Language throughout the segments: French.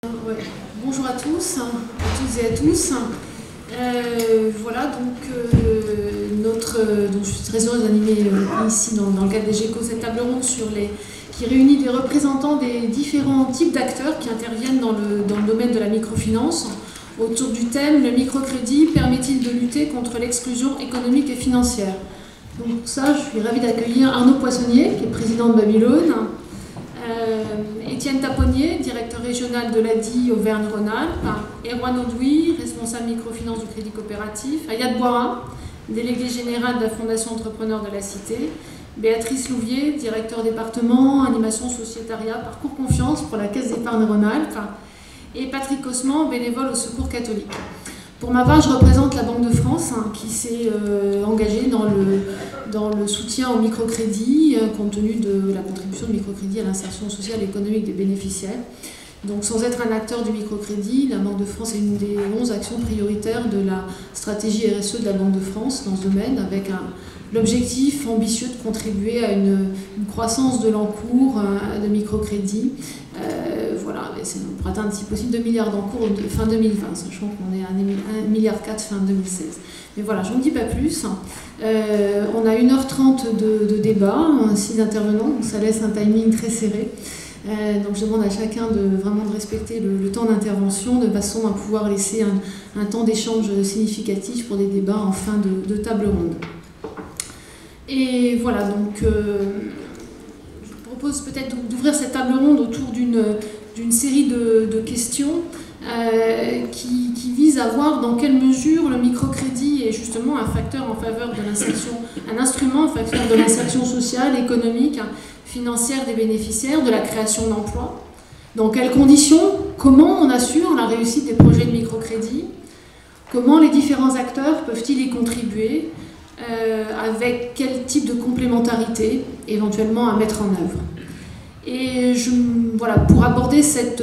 Ouais. Bonjour à tous et à tous. Voilà, donc je suis très heureuse d'animer ici dans le cadre des GECO cette table ronde qui réunit des représentants des différents types d'acteurs qui interviennent dans le domaine de la microfinance autour du thème « Le microcrédit permet-il de lutter contre l'exclusion économique et financière ?» Donc pour ça, je suis ravie d'accueillir Arnaud Poissonnier, qui est président de Babylone, Étienne Taponnier, directeur régional de l'ADI Auvergne-Rhône-Alpes, Erwan Audouy, responsable microfinance du Crédit Coopératif, Ayad Boira, délégué général de la Fondation Entrepreneurs de la Cité, Béatrice Louvier, directeur département, animation sociétariat, parcours confiance pour la Caisse d'épargne Rhône-Alpes, et Patrick Cosman, bénévole au Secours catholique. Pour ma part, je représente la Banque de France qui s'est engagée dans le soutien au microcrédit compte tenu de la contribution de microcrédit à l'insertion sociale et économique des bénéficiaires. Donc sans être un acteur du microcrédit, la Banque de France est une des 11 actions prioritaires de la stratégie RSE de la Banque de France dans ce domaine, avec l'objectif ambitieux de contribuer à une croissance de l'encours de microcrédit. Voilà, pour atteindre si possible 2 milliards d'encours fin 2020, sachant qu'on est à 1,4 milliard fin 2016. Mais voilà, je n'en dis pas plus. On a 1h30 de débat, 6 intervenants, donc ça laisse un timing très serré. Donc je demande à chacun vraiment de respecter le temps d'intervention de façon à pouvoir laisser un temps d'échange significatif pour des débats en fin de table ronde. Et voilà, donc je vous propose peut-être d'ouvrir cette table ronde autour d'une série de questions qui visent à voir dans quelle mesure le microcrédit est justement un facteur en faveur de l'insertion, un instrument en faveur de l'insertion sociale, économique, financière des bénéficiaires, de la création d'emplois. Dans quelles conditions, comment on assure la réussite des projets de microcrédit, comment les différents acteurs peuvent-ils y contribuer, avec quel type de complémentarité éventuellement à mettre en œuvre. Et voilà, pour aborder cette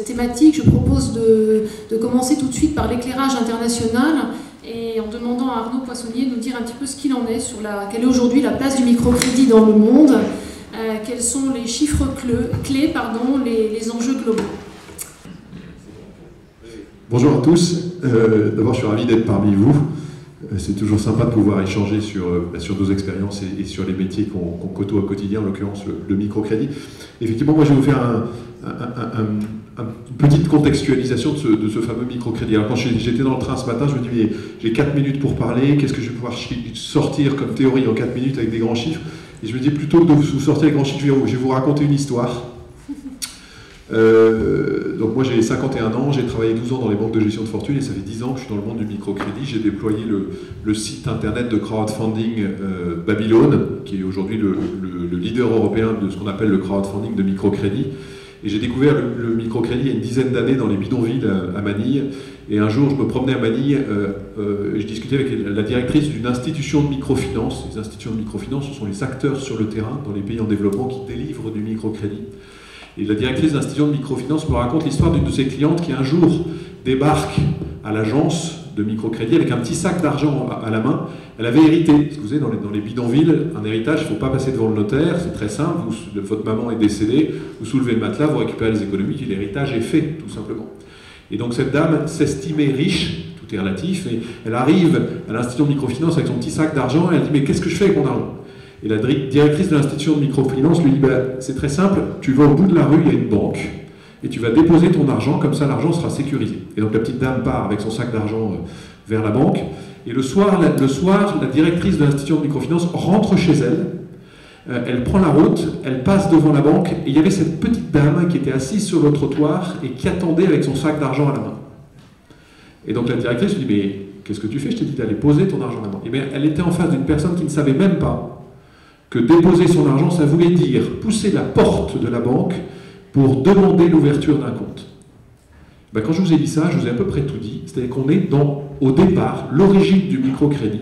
thématique, je propose de commencer tout de suite par l'éclairage international et en demandant à Arnaud Poissonnier de nous dire un petit peu ce qu'il en est sur quelle est aujourd'hui la place du microcrédit dans le monde, quels sont les chiffres clés, les enjeux globaux. Bonjour à tous. D'abord, je suis ravi d'être parmi vous. C'est toujours sympa de pouvoir échanger sur nos expériences et sur les métiers qu'on côtoie au quotidien, en l'occurrence le microcrédit. Effectivement, moi je vais vous faire une petite contextualisation de ce fameux microcrédit. Alors quand j'étais dans le train ce matin, je me dis mais j'ai 4 minutes pour parler, qu'est-ce que je vais pouvoir sortir comme théorie en 4 minutes avec des grands chiffres? Et je me dis plutôt que de vous sortir les grands chiffres, je vais vous raconter une histoire. Donc moi j'ai 51 ans, j'ai travaillé 12 ans dans les banques de gestion de fortune et ça fait 10 ans que je suis dans le monde du microcrédit. J'ai déployé le site internet de crowdfunding Babylone, qui est aujourd'hui le leader européen de ce qu'on appelle le crowdfunding de microcrédit. Et j'ai découvert le microcrédit il y a une dizaine d'années dans les bidonvilles à Manille. Et un jour je me promenais à Manille, je discutais avec la directrice d'une institution de microfinance. Les institutions de microfinance, ce sont les acteurs sur le terrain dans les pays en développement qui délivrent du microcrédit. Et la directrice d'institution de microfinance me raconte l'histoire d'une de ses clientes qui un jour débarque à l'agence de microcrédit avec un petit sac d'argent à la main. Elle avait hérité, parce que vous savez, dans les bidonvilles, un héritage, il ne faut pas passer devant le notaire, c'est très simple, votre maman est décédée, vous soulevez le matelas, vous récupérez les économies, et l'héritage est fait, tout simplement. Et donc cette dame s'estimait riche, tout est relatif, et elle arrive à l'institution de microfinance avec son petit sac d'argent, et elle dit « mais qu'est-ce que je fais avec mon argent ?» Et la directrice de l'institution de microfinance lui dit c'est très simple, tu vas au bout de la rue, il y a une banque, et tu vas déposer ton argent, comme ça l'argent sera sécurisé. Et donc la petite dame part avec son sac d'argent vers la banque, et le soir, la directrice de l'institution de microfinance rentre chez elle, elle prend la route, elle passe devant la banque, et il y avait cette petite dame qui était assise sur le trottoir et qui attendait avec son sac d'argent à la main. Et donc la directrice lui dit mais qu'est-ce que tu fais? Je t'ai dit d'aller poser ton argent à la banque. Et bien elle était en face d'une personne qui ne savait même pas que déposer son argent, ça voulait dire pousser la porte de la banque pour demander l'ouverture d'un compte. Ben, quand je vous ai dit ça, je vous ai à peu près tout dit. C'est-à-dire qu'on est au départ, l'origine du microcrédit.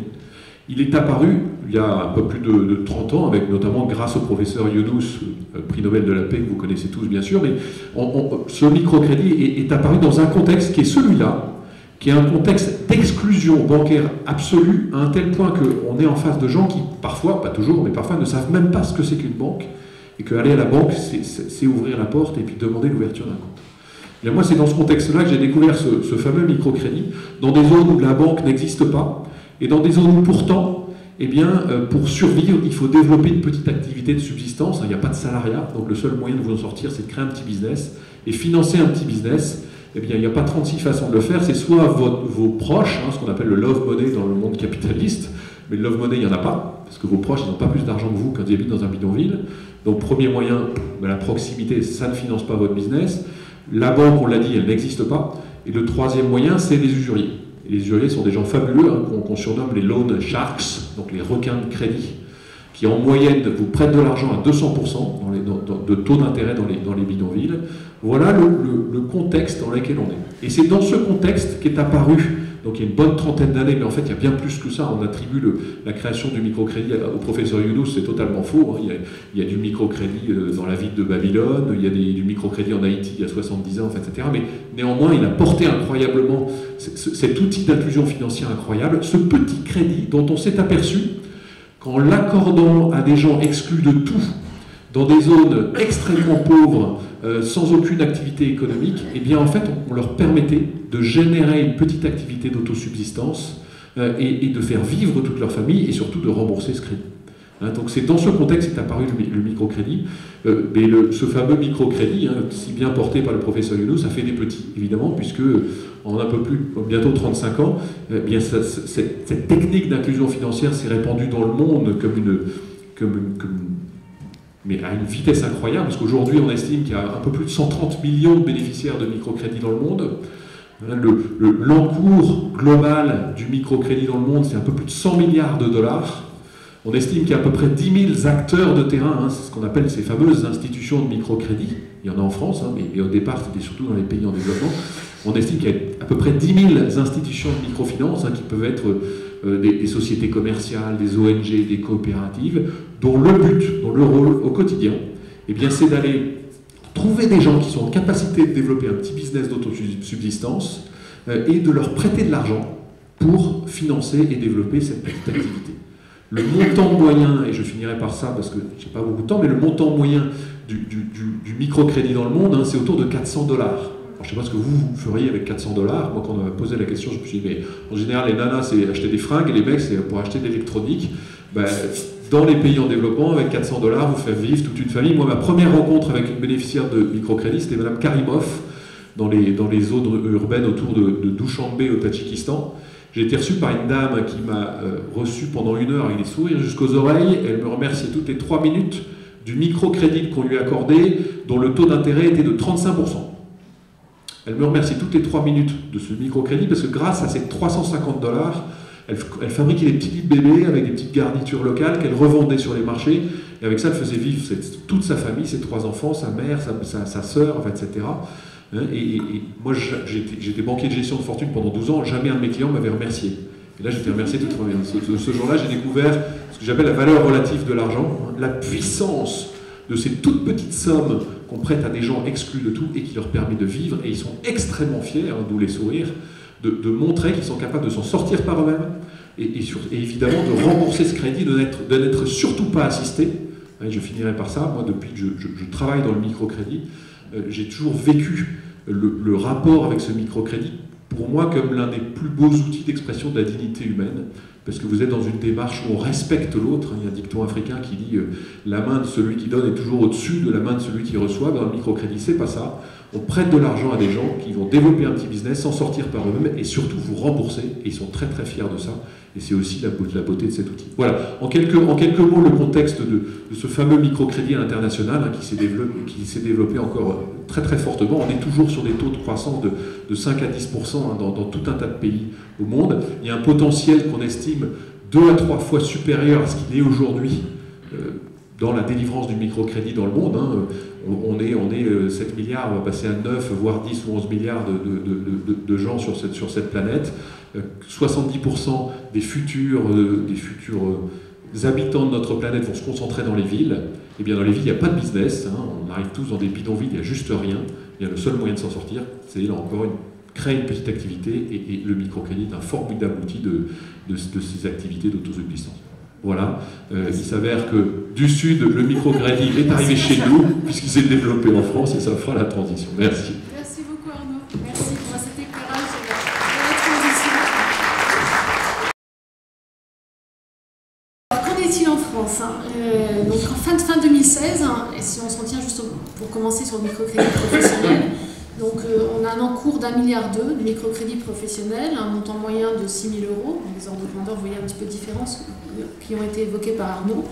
Il est apparu il y a un peu plus de 30 ans, avec notamment grâce au professeur Younous, prix Nobel de la paix, que vous connaissez tous bien sûr, mais ce microcrédit est apparu dans un contexte qui est celui-là, qui est un contexte d'exclusion bancaire absolue, à un tel point qu'on est en face de gens qui, parfois, pas toujours, mais parfois ne savent même pas ce que c'est qu'une banque, et qu'aller à la banque, c'est ouvrir la porte et puis demander l'ouverture d'un compte. Et moi, c'est dans ce contexte-là que j'ai découvert ce fameux microcrédit, dans des zones où la banque n'existe pas, et dans des zones où pourtant, eh bien, pour survivre, il faut développer une petite activité de subsistance. Il n'y a pas de salariat, donc le seul moyen de vous en sortir, c'est de créer un petit business. Et financer un petit business, eh bien, il n'y a pas 36 façons de le faire. C'est soit vos proches, ce qu'on appelle le love money dans le monde capitaliste, mais le love money, il n'y en a pas, parce que vos proches, ils n'ont pas plus d'argent que vous quand ils habitent dans un bidonville. Donc, premier moyen, la proximité, ça ne finance pas votre business. La banque, on l'a dit, elle n'existe pas. Et le troisième moyen, c'est les usuriers. Et les usuriers sont des gens fabuleux, qu'on surnomme les loan sharks, donc les requins de crédit, qui en moyenne vous prêtent de l'argent à 200% de taux d'intérêt dans les bidonvilles. Voilà le contexte dans lequel on est. Et c'est dans ce contexte qu'est apparu, donc il y a une bonne trentaine d'années, mais en fait il y a bien plus que ça, on attribue la création du microcrédit au professeur Younous, c'est totalement faux. Il y a du microcrédit dans la ville de Babylone, il y a du microcrédit en Haïti il y a 70 ans, etc. Mais néanmoins, il a porté incroyablement cet outil d'inclusion financière incroyable, ce petit crédit dont on s'est aperçu qu'en l'accordant à des gens exclus de tout, dans des zones extrêmement pauvres, sans aucune activité économique, eh bien en fait on leur permettait de générer une petite activité d'autosubsistance et de faire vivre toute leur famille et surtout de rembourser ce crédit. Donc c'est dans ce contexte qu'est apparu le microcrédit. Mais ce fameux microcrédit, si bien porté par le professeur Younous, ça fait des petits, évidemment, puisque en un peu plus, bientôt 35 ans, eh bien cette technique d'inclusion financière s'est répandue dans le monde mais à une vitesse incroyable, parce qu'aujourd'hui on estime qu'il y a un peu plus de 130 millions de bénéficiaires de microcrédit dans le monde. L'encours global du microcrédit dans le monde, c'est un peu plus de 100 milliards de dollars. On estime qu'il y a à peu près 10 000 acteurs de terrain, c'est ce qu'on appelle ces fameuses institutions de microcrédit. Il y en a en France, mais au départ c'était surtout dans les pays en développement. On estime qu'il y a à peu près 10 000 institutions de microfinance qui peuvent être des sociétés commerciales, des ONG, des coopératives, dont le but, dont le rôle au quotidien, eh bien, c'est d'aller trouver des gens qui sont en capacité de développer un petit business d'autosubsistance et de leur prêter de l'argent pour financer et développer cette petite activité. Le montant moyen, et je finirai par ça parce que je n'ai pas beaucoup de temps, mais le montant moyen du microcrédit dans le monde, c'est autour de 400 $. Alors, je ne sais pas ce que vous feriez avec 400 $. Moi, quand on m'a posé la question, je me suis dit, mais en général, les nanas, c'est acheter des fringues, et les mecs, c'est pour acheter de l'électronique. Dans les pays en développement, avec 400 $, vous faites vivre toute une famille. Moi, ma première rencontre avec une bénéficiaire de microcrédit, c'était Madame Karimov, dans les zones urbaines autour de Douchanbe, au Tadjikistan. J'ai été reçu par une dame qui m'a reçu pendant 1 heure avec des sourires jusqu'aux oreilles. Elle me remerciait toutes les 3 minutes du microcrédit qu'on lui accordait, dont le taux d'intérêt était de 35%. Elle me remercie toutes les 3 minutes de ce microcrédit parce que grâce à ces 350 $, elle fabriquait des petits lits de bébés avec des petites garnitures locales qu'elle revendait sur les marchés. Et avec ça, elle faisait vivre toute sa famille, ses 3 enfants, sa mère, sa sœur, etc. Et moi, j'étais banquier de gestion de fortune pendant 12 ans. Jamais un de mes clients m'avait remercié. Et là, j'étais remercié toutes les 3 minutes. Ce jour-là, j'ai découvert ce que j'appelle la valeur relative de l'argent, la puissance de ces toutes petites sommes qu'on prête à des gens exclus de tout et qui leur permet de vivre, et ils sont extrêmement fiers, d'où les sourires, de montrer qu'ils sont capables de s'en sortir par eux-mêmes et évidemment de rembourser ce crédit, de n'être surtout pas assisté. Je finirai par ça. Moi, depuis que je travaille dans le microcrédit, j'ai toujours vécu le rapport avec ce microcrédit, pour moi, comme l'un des plus beaux outils d'expression de la dignité humaine, parce que vous êtes dans une démarche où on respecte l'autre. Il y a un dicton africain qui dit « la main de celui qui donne est toujours au-dessus de la main de celui qui reçoit ». Dans le microcrédit, c'est pas ça. On prête de l'argent à des gens qui vont développer un petit business, s'en sortir par eux-mêmes et surtout vous rembourser. Et ils sont très très fiers de ça. Et c'est aussi la beauté de cet outil. Voilà, en quelques mots, le contexte de ce fameux microcrédit international qui s'est développé encore très très fortement. On est toujours sur des taux de croissance de 5 à 10% dans tout un tas de pays au monde. Il y a un potentiel qu'on estime 2 à 3 fois supérieur à ce qu'il est aujourd'hui dans la délivrance du microcrédit dans le monde. On est 7 milliards, on va passer à 9, voire 10 ou 11 milliards de gens sur cette planète. 70% des futurs habitants de notre planète vont se concentrer dans les villes. Et bien dans les villes, il n'y a pas de business. On arrive tous dans des bidonvilles, il n'y a juste rien. Et le seul moyen de s'en sortir, c'est là encore créer une petite activité. Et le microcrédit est un formidable outil de ces activités d'autosubsistance. Voilà, il s'avère que du Sud, le microcrédit est arrivé chez nous, puisqu'il s'est développé en France, et ça fera la transition. Merci. Merci beaucoup. est-il en France, hein? Donc en fin 2016, hein, et si on s'en tient juste pour commencer sur le microcrédit professionnel, donc on a un encours d'1,2 milliard de microcrédit professionnel, un montant moyen de 6 000 €. Donc les ordres de grandeur, vous voyez un petit peu de différence qui ont été évoqués par Arnaud.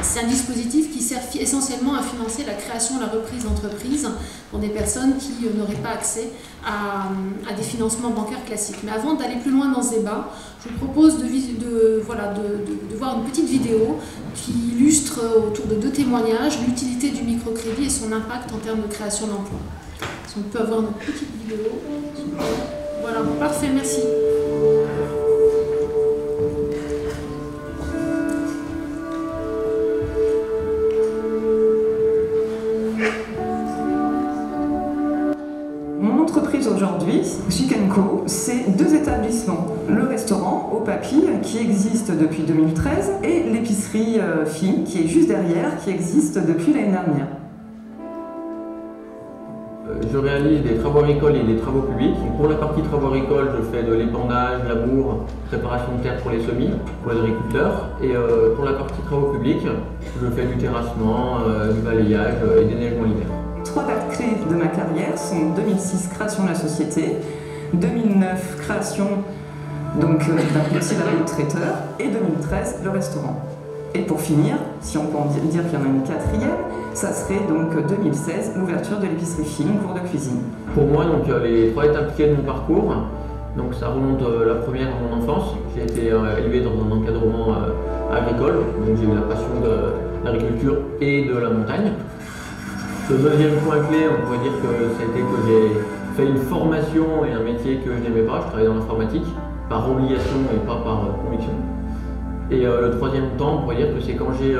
C'est un dispositif qui sert essentiellement à financer la création et la reprise d'entreprises pour des personnes qui n'auraient pas accès à des financements bancaires classiques. Mais avant d'aller plus loin dans ce débat, je vous propose de voir une petite vidéo qui illustre autour de 2 témoignages l'utilité du microcrédit et son impact en termes de création d'emplois. Si on peut avoir notre petite vidéo. Voilà, parfait, merci. Mon entreprise aujourd'hui, Chic & Co, c'est 2 établissements. Le restaurant au Papy, qui existe depuis 2013, et l'épicerie Fine, qui est juste derrière, qui existe depuis l'année dernière. Je réalise des travaux agricoles et des travaux publics. Pour la partie travaux agricoles, je fais de l'épandage, labour, préparation de terre pour les semis, pour les agriculteurs. Et pour la partie travaux publics, je fais du terrassement, du balayage et des neigements l'hiver. 3 dates clés de ma carrière sont 2006, création de la société, 2009, création d'un petit label traiteur, et 2013, le restaurant. Et pour finir, si on peut en dire qu'il y en a une 4e, ça serait donc 2016, l'ouverture de l'épicerie Fine, cours de cuisine. Pour moi, donc, les 3 étapes clés de mon parcours, donc ça remonte la première à mon enfance. J'ai été élevé dans un encadrement agricole, donc j'ai eu la passion de l'agriculture et de la montagne. Le deuxième point clé, on pourrait dire que ça a été que j'ai fait une formation et un métier que je n'aimais pas. Je travaillais dans l'informatique, par obligation et pas par conviction. Et le troisième temps, on pourrait dire que c'est quand j'ai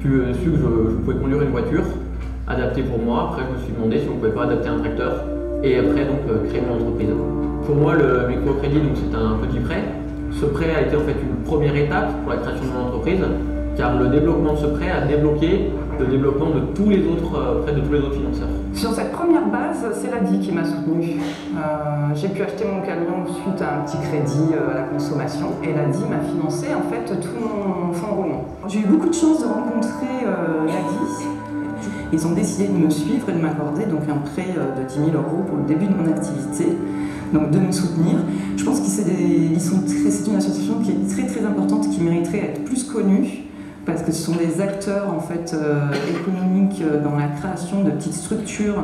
su que je pouvais conduire une voiture adaptée pour moi. Après, je me suis demandé si on ne pouvait pas adapter un tracteur et après donc créer mon entreprise. Pour moi, le microcrédit, c'est un petit prêt. Ce prêt a été en fait une première étape pour la création de mon entreprise, car le développement de ce prêt a débloqué le développement de tous les autres prêts de tous les autres financeurs. Sur cette première base, c'est l'ADI qui m'a soutenue. J'ai pu acheter mon camion suite à un petit crédit à la consommation et l'ADI m'a financé en fait tout mon fonds roulement. J'ai eu beaucoup de chance de rencontrer l'ADI. Ils ont décidé de me suivre et de m'accorder donc un prêt de 10 000 € pour le début de mon activité, donc de me soutenir. Je pense que c'est une association qui est très très importante, qui mériterait d'être plus connue, parce que ce sont des acteurs en fait, économiques dans la création de petites structures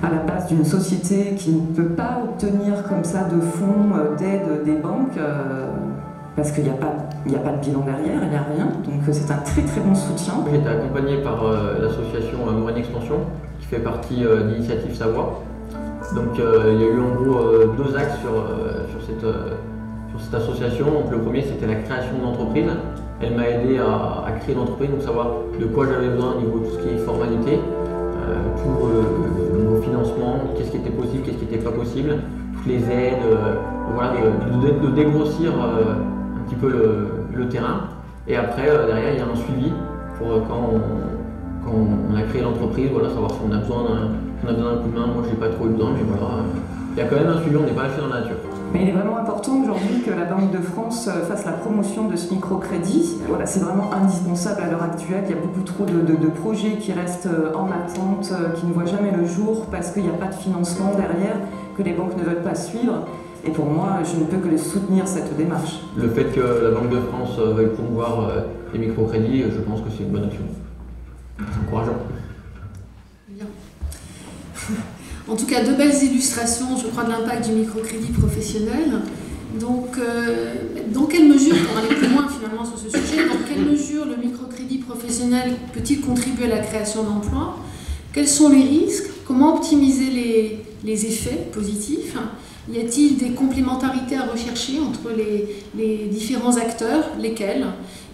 à la base d'une société qui ne peut pas obtenir comme ça de fonds d'aide des banques parce qu'il n'y a pas de bilan derrière, il n'y a rien, donc c'est un très très bon soutien. J'ai été accompagné par l'association Moraine Extension qui fait partie d'Initiative Savoie. Donc il y a eu en gros 2 axes sur cette association. Donc, le premier c'était la création d'entreprise. Elle m'a aidé à créer l'entreprise, donc savoir de quoi j'avais besoin au niveau de tout ce qui est formalité, pour le niveau financement, qu'est-ce qui était possible, qu'est-ce qui n'était pas possible, toutes les aides, voilà, de dégrossir un petit peu le terrain. Et après, derrière, il y a un suivi pour quand on a créé l'entreprise, voilà, savoir si on a besoin d'un coup de main. Moi, je n'ai pas trop eu besoin, mais voilà, il y a quand même un suivi, on n'est pas lâché dans la nature. Mais il est vraiment important aujourd'hui que la Banque de France fasse la promotion de ce microcrédit. Voilà, c'est vraiment indispensable à l'heure actuelle. Il y a beaucoup trop de projets qui restent en attente, qui ne voient jamais le jour parce qu'il n'y a pas de financement derrière, que les banques ne veulent pas suivre. Et pour moi, je ne peux que les soutenir cette démarche. Le fait que la Banque de France veuille promouvoir les microcrédits, je pense que c'est une bonne action. C'est encourageant. Bien. En tout cas, 2 belles illustrations, je crois, de l'impact du microcrédit professionnel. Donc, dans quelle mesure, pour aller plus loin finalement sur ce sujet, dans quelle mesure le microcrédit professionnel peut-il contribuer à la création d'emplois? Quels sont les risques? Comment optimiser les effets positifs? Y a-t-il des complémentarités à rechercher entre les différents acteurs? Lesquels?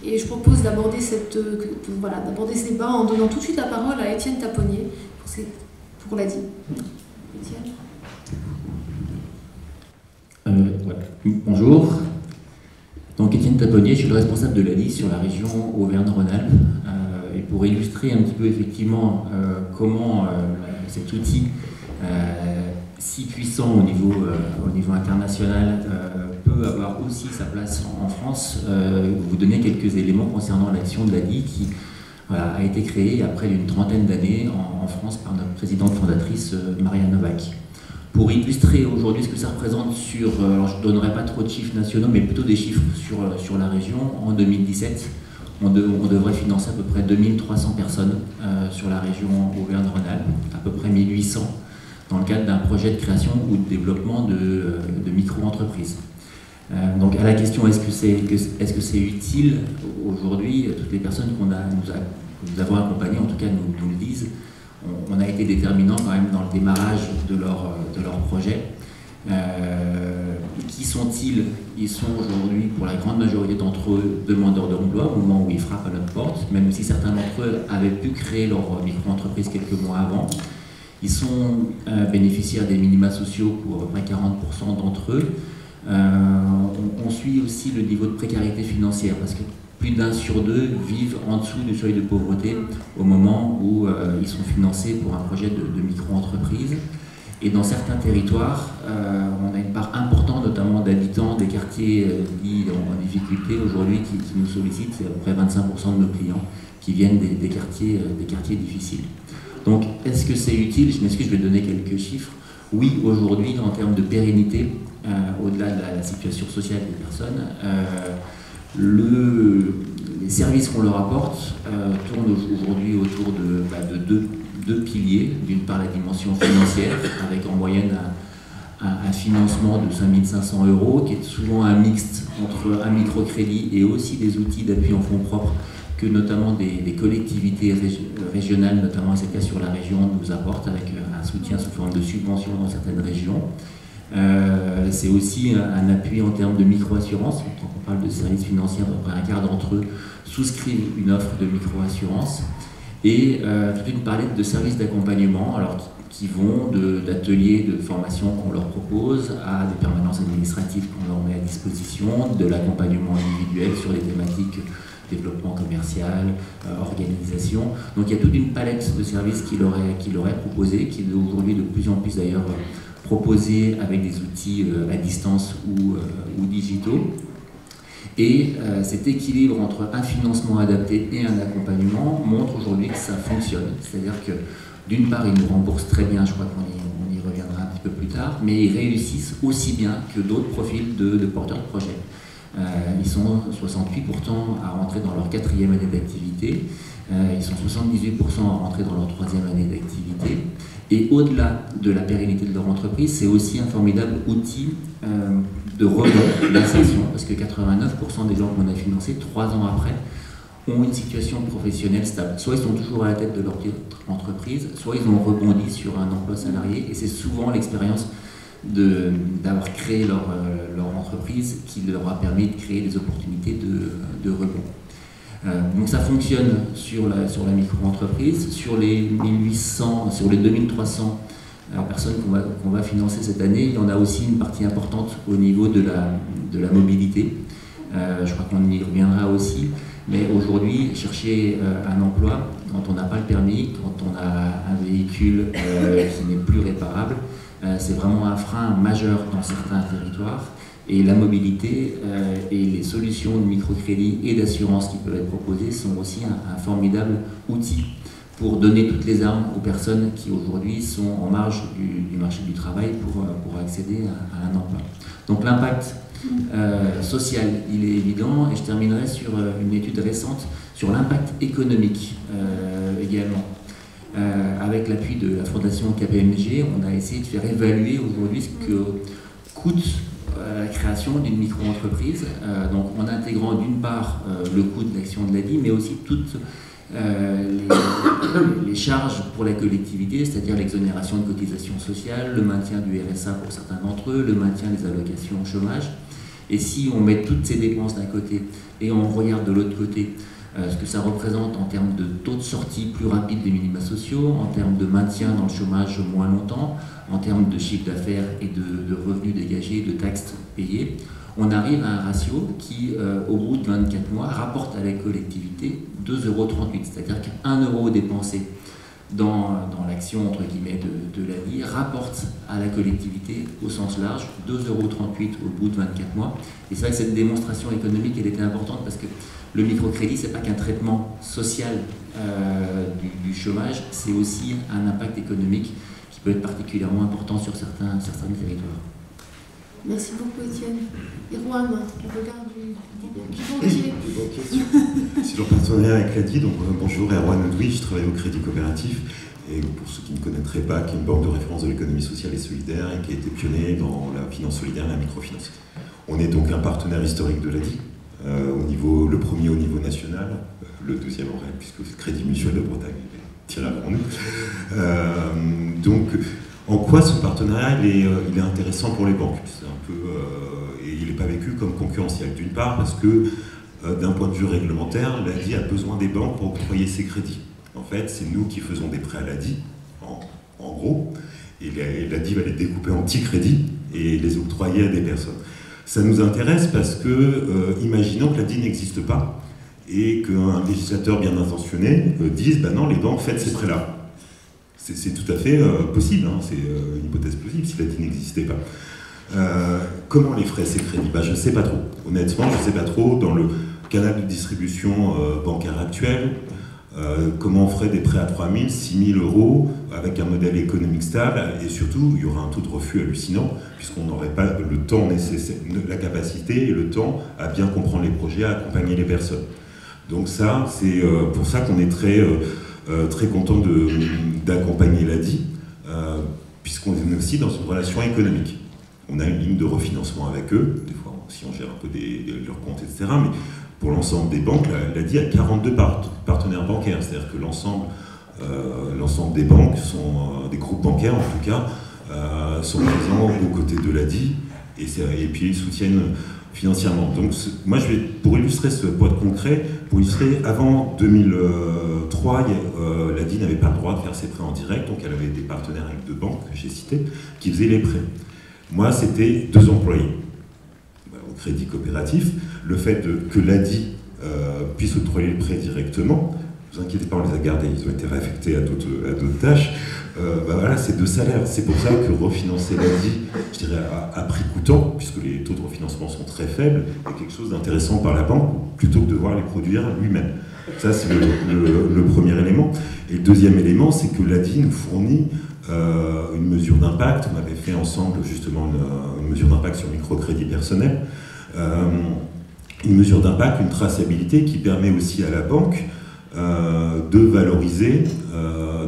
Et je propose d'aborder ce débat en donnant tout de suite la parole à Étienne Taponnier pour l'ADI. Étienne. Voilà. Bonjour. Donc Étienne Taponnier, je suis le responsable de l'ADI sur la région Auvergne-Rhône-Alpes. Et pour illustrer un petit peu effectivement comment cet outil si puissant au niveau international, peut avoir aussi sa place en France. Vous donner quelques éléments concernant l'action de l'ADI qui a été créée après une trentaine d'années en France par notre présidente fondatrice Maria Novak. Pour illustrer aujourd'hui ce que ça représente alors je ne donnerai pas trop de chiffres nationaux, mais plutôt des chiffres sur la région. En 2017, on devrait financer à peu près 2300 personnes sur la région Auvergne-Rhône-Alpes, à peu près 1800 dans le cadre d'un projet de création ou de développement de micro-entreprises. Donc à la question est-ce que c'est utile aujourd'hui, toutes les personnes que nous avons accompagnées, en tout cas nous le disent, on a été déterminant quand même dans le démarrage de leur projet. Qui sont-ils? Ils sont aujourd'hui, pour la grande majorité d'entre eux, demandeurs d'emploi au moment où ils frappent à notre porte, même si certains d'entre eux avaient pu créer leur micro-entreprise quelques mois avant. Ils sont bénéficiaires des minima sociaux pour à peu près 40% d'entre eux. On suit aussi le niveau de précarité financière, parce que plus d'un sur deux vivent en dessous du seuil de pauvreté au moment où ils sont financés pour un projet de micro-entreprise. Et dans certains territoires, on a une part importante, notamment d'habitants des quartiers dits en difficulté aujourd'hui, qui nous sollicitent. C'est à peu près 25% de nos clients qui viennent des quartiers difficiles. Donc, est-ce que c'est utile? Je m'excuse, je vais donner quelques chiffres. Oui, aujourd'hui, en termes de pérennité, au-delà de la situation sociale des personnes, les services qu'on leur apporte tournent aujourd'hui autour de deux piliers. D'une part, la dimension financière, avec en moyenne un financement de 5 500 €, qui est souvent un mixte entre un microcrédit et aussi des outils d'appui en fonds propres que notamment des collectivités régionales, notamment c'est le cas sur la région, nous apportent avec un soutien sous forme de subvention dans certaines régions. C'est aussi un appui en termes de micro-assurance. Quand on parle de services financiers, à peu près un quart d'entre eux souscrivent une offre de micro-assurance. Et toute une palette de services d'accompagnement, alors qui vont d'ateliers de formation qu'on leur propose à des permanences administratives qu'on leur met à disposition, de l'accompagnement individuel sur les thématiques développement commercial, organisation. Donc il y a toute une palette de services qui leur est proposée, qui est aujourd'hui de plus en plus d'ailleurs proposée avec des outils à distance ou digitaux. Et cet équilibre entre un financement adapté et un accompagnement montre aujourd'hui que ça fonctionne. C'est-à-dire que d'une part, ils nous remboursent très bien, je crois qu'on y reviendra un petit peu plus tard, mais ils réussissent aussi bien que d'autres profils de porteurs de projets. Ils sont 68% à rentrer dans leur 4e année d'activité, ils sont 78% à rentrer dans leur 3e année d'activité. Et au-delà de la pérennité de leur entreprise, c'est aussi un formidable outil de rebond, d'insertion, parce que 89% des gens qu'on a financés, 3 ans après, ont une situation professionnelle stable. Soit ils sont toujours à la tête de leur entreprise, soit ils ont rebondi sur un emploi salarié, et c'est souvent l'expérience d'avoir créé leur entreprise qui leur a permis de créer des opportunités de rebond. Donc ça fonctionne sur la micro-entreprise. Sur les 2300 personnes qu'on va financer cette année, il y en a aussi une partie importante au niveau de la mobilité. Je crois qu'on y reviendra aussi. Mais aujourd'hui, chercher un emploi, quand on n'a pas le permis, quand on a un véhicule qui n'est plus réparable, c'est vraiment un frein majeur dans certains territoires. Et la mobilité et les solutions de microcrédit et d'assurance qui peuvent être proposées sont aussi un formidable outil pour donner toutes les armes aux personnes qui aujourd'hui sont en marge du marché du travail pour accéder à un emploi. Donc l'impact social, il est évident, et je terminerai sur une étude récente sur l'impact économique également. Avec l'appui de la fondation KPMG, on a essayé de faire évaluer aujourd'hui ce que coûte la création d'une micro-entreprise, donc en intégrant d'une part le coût de l'action de l'ADI, mais aussi toutes les charges pour la collectivité, c'est-à-dire l'exonération de cotisations sociales, le maintien du RSA pour certains d'entre eux, le maintien des allocations au chômage. Et si on met toutes ces dépenses d'un côté et on regarde de l'autre côté ce que ça représente en termes de taux de sortie plus rapide des minima sociaux, en termes de maintien dans le chômage moins longtemps, en termes de chiffre d'affaires et de revenus dégagés, de taxes payées, on arrive à un ratio qui, au bout de 24 mois, rapporte à la collectivité 2,38 €. C'est-à-dire qu'1 € dépensé dans l'action entre guillemets de l'ADI rapporte à la collectivité au sens large 2,38 € au bout de 24 mois. Et c'est vrai que cette démonstration économique elle était importante parce que le microcrédit c'est pas qu'un traitement social du chômage, c'est aussi un impact économique qui peut être particulièrement important sur certains territoires. Merci beaucoup Étienne. Et Juan, le regard du banquier. C'est en partenariat avec l'ADI, donc bonjour, Erwan Audouy, je travaille au Crédit Coopératif, et pour ceux qui ne connaîtraient pas, qui est une banque de référence de l'économie sociale et solidaire, et qui a été pionnier dans la finance solidaire et la microfinance. On est donc un partenaire historique de l'ADI, le premier au niveau national, le deuxième en réel, puisque c'est Crédit Mutuel de Bretagne tiré avant nous. Donc, en quoi ce partenariat il est intéressant pour les banques? C'est un peu, et il n'est pas vécu comme concurrentiel. D'une part parce que d'un point de vue réglementaire, l'ADI a besoin des banques pour octroyer ses crédits. En fait, c'est nous qui faisons des prêts à l'ADI, en gros, et l'ADI va les découper en petits crédits et les octroyer à des personnes. Ça nous intéresse parce que, imaginons que l'ADI n'existe pas et qu'un législateur bien intentionné dise « ben non, les banques, faites ces prêts-là ». C'est tout à fait possible, hein, c'est une hypothèse possible si l'ADI n'existait pas. Comment les ferait ces crédits? Je ne sais pas trop. Honnêtement, je ne sais pas trop. Dans le canal de distribution bancaire actuel, comment on ferait des prêts à 3 000, 6 000 € avec un modèle économique stable, et surtout, il y aura un taux de refus hallucinant, puisqu'on n'aurait pas le temps nécessaire, la capacité et le temps à bien comprendre les projets, à accompagner les personnes. Donc ça, c'est pour ça qu'on est très content d'accompagner l'ADI, puisqu'on est aussi dans une relation économique. On a une ligne de refinancement avec eux, des fois si on gère un peu leurs comptes, etc. Mais pour l'ensemble des banques, l'ADI a 42 partenaires bancaires, c'est-à-dire que l'ensemble des banques, des groupes bancaires en tout cas, sont présents aux côtés de l'ADI et puis ils soutiennent financièrement. Donc moi, pour illustrer ce point concret, avant 2003, l'ADI n'avait pas le droit de faire ses prêts en direct, donc elle avait des partenaires avec 2 banques que j'ai citées qui faisaient les prêts. Moi, c'était 2 employés au Crédit Coopératif. Le fait que l'ADI puisse octroyer le prêt directement, ne vous inquiétez pas, on les a gardés, ils ont été réaffectés à d'autres tâches. Voilà, c'est 2 salaires. C'est pour ça que refinancer l'ADI, je dirais à prix coûtant, puisque les taux de refinancement sont très faibles, est quelque chose d'intéressant par la banque, plutôt que de devoir les produire lui-même. Ça, c'est le premier élément. Et le deuxième élément, c'est que l'ADI nous fournit une mesure d'impact. On avait fait ensemble justement une mesure d'impact sur le microcrédit personnel. Une mesure d'impact, une traçabilité qui permet aussi à la banque de valoriser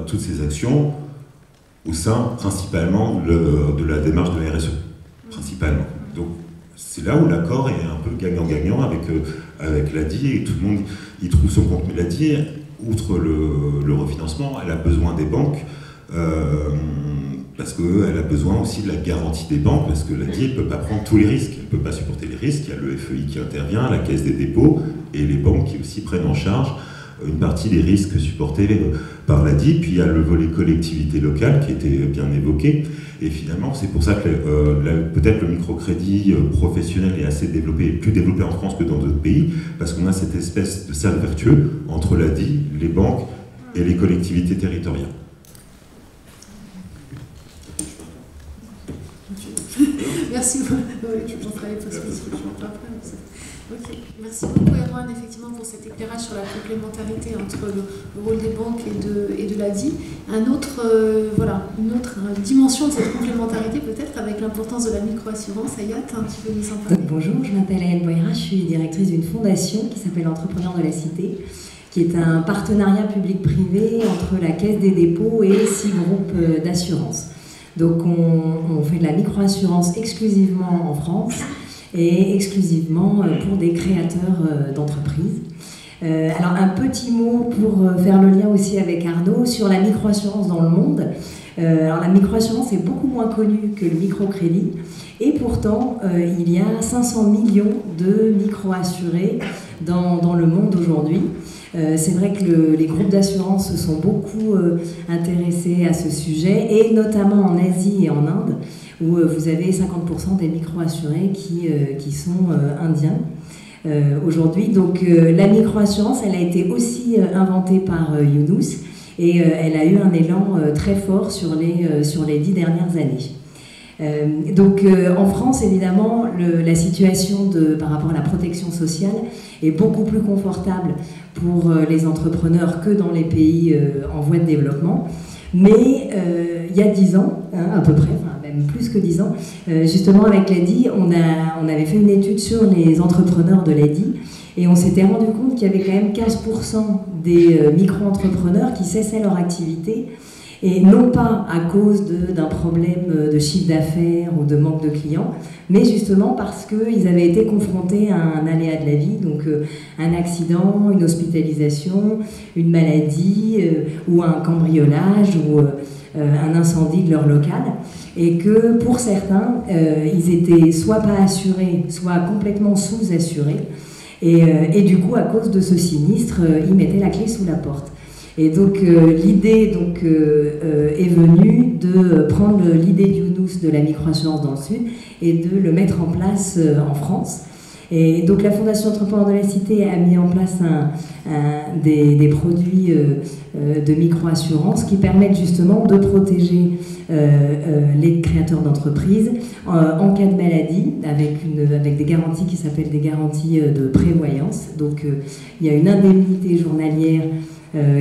toutes ces actions au sein principalement de la démarche de la RSE, principalement. Donc c'est là où l'accord est un peu gagnant-gagnant avec l'ADI et tout le monde y trouve son compte. Mais l'ADI, outre le refinancement, elle a besoin des banques parce qu'elle a besoin aussi de la garantie des banques, parce que l'ADI ne peut pas prendre tous les risques, elle ne peut pas supporter les risques. Il y a le FEI qui intervient, la Caisse des dépôts et les banques qui aussi prennent en charge une partie des risques supportés par l'ADI. Puis il y a le volet collectivité locale qui était bien évoqué. Et finalement, c'est pour ça que peut-être le microcrédit professionnel est assez développé, plus développé en France que dans d'autres pays, parce qu'on a cette espèce de cercle vertueux entre l'ADI, les banques et les collectivités territoriales. Merci beaucoup. J'en ferai pas après. Ok, merci beaucoup Erwan effectivement pour cet éclairage sur la complémentarité entre le rôle des banques et de l'ADI. Une autre dimension de cette complémentarité peut-être avec l'importance de la microassurance. Ayat, tu peux nous en parler? Bonjour, je m'appelle Ayat Boira, je suis directrice d'une fondation qui s'appelle Entrepreneurs de la Cité, qui est un partenariat public-privé entre la Caisse des dépôts et 6 groupes d'assurance. Donc on fait de la microassurance exclusivement en France et exclusivement pour des créateurs d'entreprises. Alors un petit mot pour faire le lien aussi avec Arnaud sur la microassurance dans le monde. Alors la microassurance est beaucoup moins connue que le microcrédit et pourtant il y a 500 millions de micro-assurés dans le monde aujourd'hui. C'est vrai que les groupes d'assurance se sont beaucoup intéressés à ce sujet, et notamment en Asie et en Inde, où vous avez 50% des micro-assurés qui sont indiens aujourd'hui. Donc la micro-assurance, elle a été aussi inventée par Younous, et elle a eu un élan très fort sur les 10 dernières années. Donc en France, évidemment, la situation par rapport à la protection sociale est beaucoup plus confortable pour les entrepreneurs que dans les pays en voie de développement. Mais il y a 10 ans, à peu près, enfin même plus que 10 ans, justement avec l'ADI, on avait fait une étude sur les entrepreneurs de l'ADI et on s'était rendu compte qu'il y avait quand même 15% des micro-entrepreneurs qui cessaient leur activité, et non pas à cause d'un problème de chiffre d'affaires ou de manque de clients, mais justement parce qu'ils avaient été confrontés à un aléa de la vie, donc un accident, une hospitalisation, une maladie ou un cambriolage ou un incendie de leur local, et que pour certains, ils étaient soit pas assurés, soit complètement sous-assurés, et du coup, à cause de ce sinistre, ils mettaient la clé sous la porte. Et donc l'idée est venue de prendre l'idée d'Younous de la microassurance dans le Sud et de le mettre en place en France. Et donc la Fondation Entrepreneurs de la Cité a mis en place des produits de microassurance qui permettent justement de protéger les créateurs d'entreprises en cas de maladie avec des garanties qui s'appellent des garanties de prévoyance. Donc il y a une indemnité journalière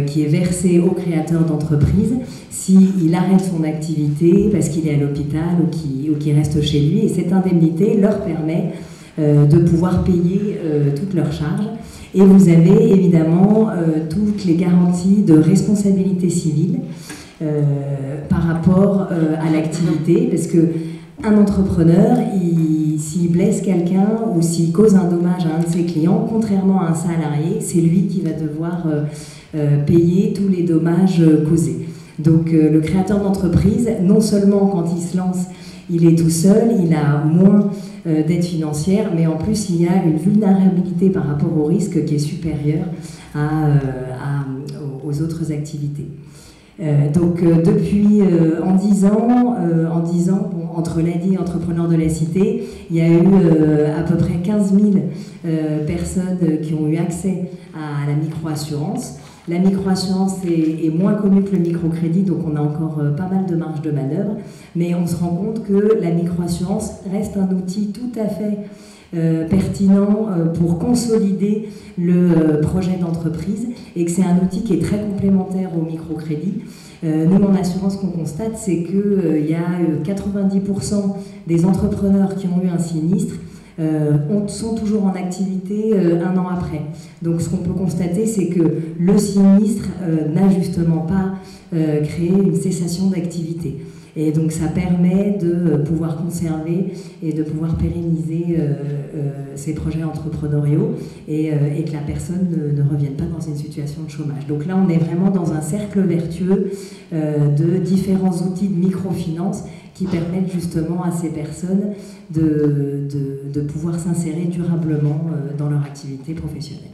qui est versé au créateur d'entreprise s'il arrête son activité parce qu'il est à l'hôpital ou qu'il reste chez lui. Et cette indemnité leur permet de pouvoir payer toutes leurs charges. Et vous avez évidemment toutes les garanties de responsabilité civile par rapport à l'activité, parce qu'un entrepreneur, s'il blesse quelqu'un ou s'il cause un dommage à un de ses clients, contrairement à un salarié, c'est lui qui va devoir payer tous les dommages causés. Donc le créateur d'entreprise, non seulement quand il se lance, il est tout seul, il a moins d'aide financière, mais en plus il y a une vulnérabilité par rapport au risque qui est supérieure aux autres activités. Donc depuis en 10 ans, entre l'ADI et Entrepreneurs de la Cité, il y a eu à peu près 15 000 personnes qui ont eu accès à la microassurance. La microassurance est moins connue que le microcrédit, donc on a encore pas mal de marge de manœuvre, mais on se rend compte que la microassurance reste un outil tout à fait pertinent pour consolider le projet d'entreprise, et que c'est un outil qui est très complémentaire au microcrédit. Nous, en assurance, ce qu'on constate, c'est qu'il y a 90% des entrepreneurs qui ont eu un sinistre sont toujours en activité un an après. Donc ce qu'on peut constater, c'est que le sinistre n'a justement pas créé une cessation d'activité. Et donc ça permet de pouvoir conserver et de pouvoir pérenniser ces projets entrepreneuriaux et que la personne ne revienne pas dans une situation de chômage. Donc là, on est vraiment dans un cercle vertueux de différents outils de microfinance qui permettent justement à ces personnes de pouvoir s'insérer durablement dans leur activité professionnelle.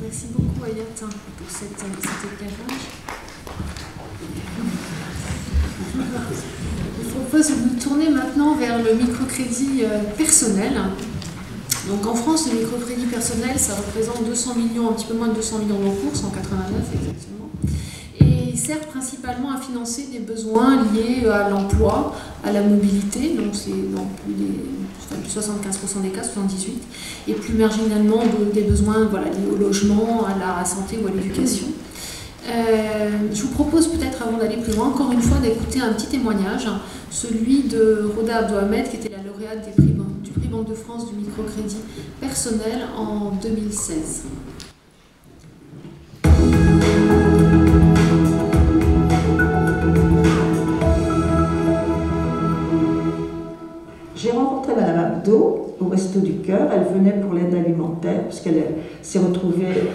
Merci beaucoup Ayat pour cet éclairage. Je propose de nous tourner maintenant vers le microcrédit personnel. Donc en France, le microcrédit personnel, ça représente 200 millions, un petit peu moins de 200 millions d'encours, 189 exactement. Et il sert principalement à financer des besoins liés à l'emploi, à la mobilité, donc c'est dans plus de 75% des cas, 78%, et plus marginalement des besoins liés au logement, à la santé ou à l'éducation. Je vous propose peut-être, avant d'aller plus loin, encore une fois d'écouter un petit témoignage, celui de Roda Abdouhamed, qui était la lauréate du prix Banque de France du microcrédit personnel en 2016. J'ai rencontré Madame Abdo au Resto du Cœur. Elle venait pour l'aide alimentaire, puisqu'elle s'est retrouvée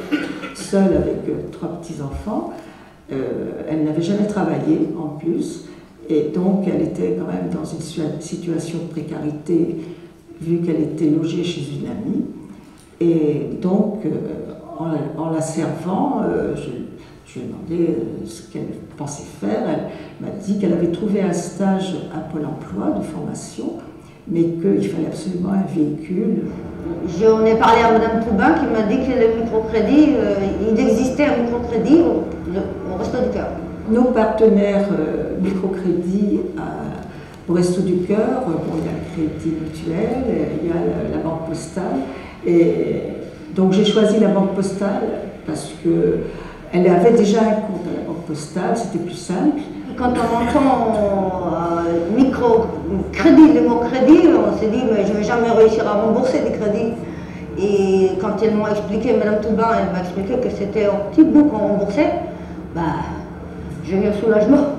seule avec 3 petits-enfants. Elle n'avait jamais travaillé en plus, et donc elle était quand même dans une situation de précarité, vu qu'elle était logée chez une amie. Et donc, en la servant, je lui ai demandé ce qu'elle pensait faire. Elle m'a dit qu'elle avait trouvé un stage à Pôle emploi de formation mais qu'il fallait absolument un véhicule. J'en ai parlé à Mme Toubin qui m'a dit que le microcrédit, il existait un microcrédit au Resto du Cœur. Nos partenaires microcrédit au Resto du Cœur, il y a le Crédit Mutuel, il y a la Banque Postale. Et donc j'ai choisi la Banque Postale parce qu'elle avait déjà un compte à la Banque Postale, c'était plus simple. Quand on entend microcrédit, le mot crédit, on s'est dit mais je ne vais jamais réussir à rembourser des crédits. Et quand ils m'ont expliqué, Mme Toubin, elle m'a expliqué que c'était un petit bout qu'on remboursait, j'ai eu un soulagement.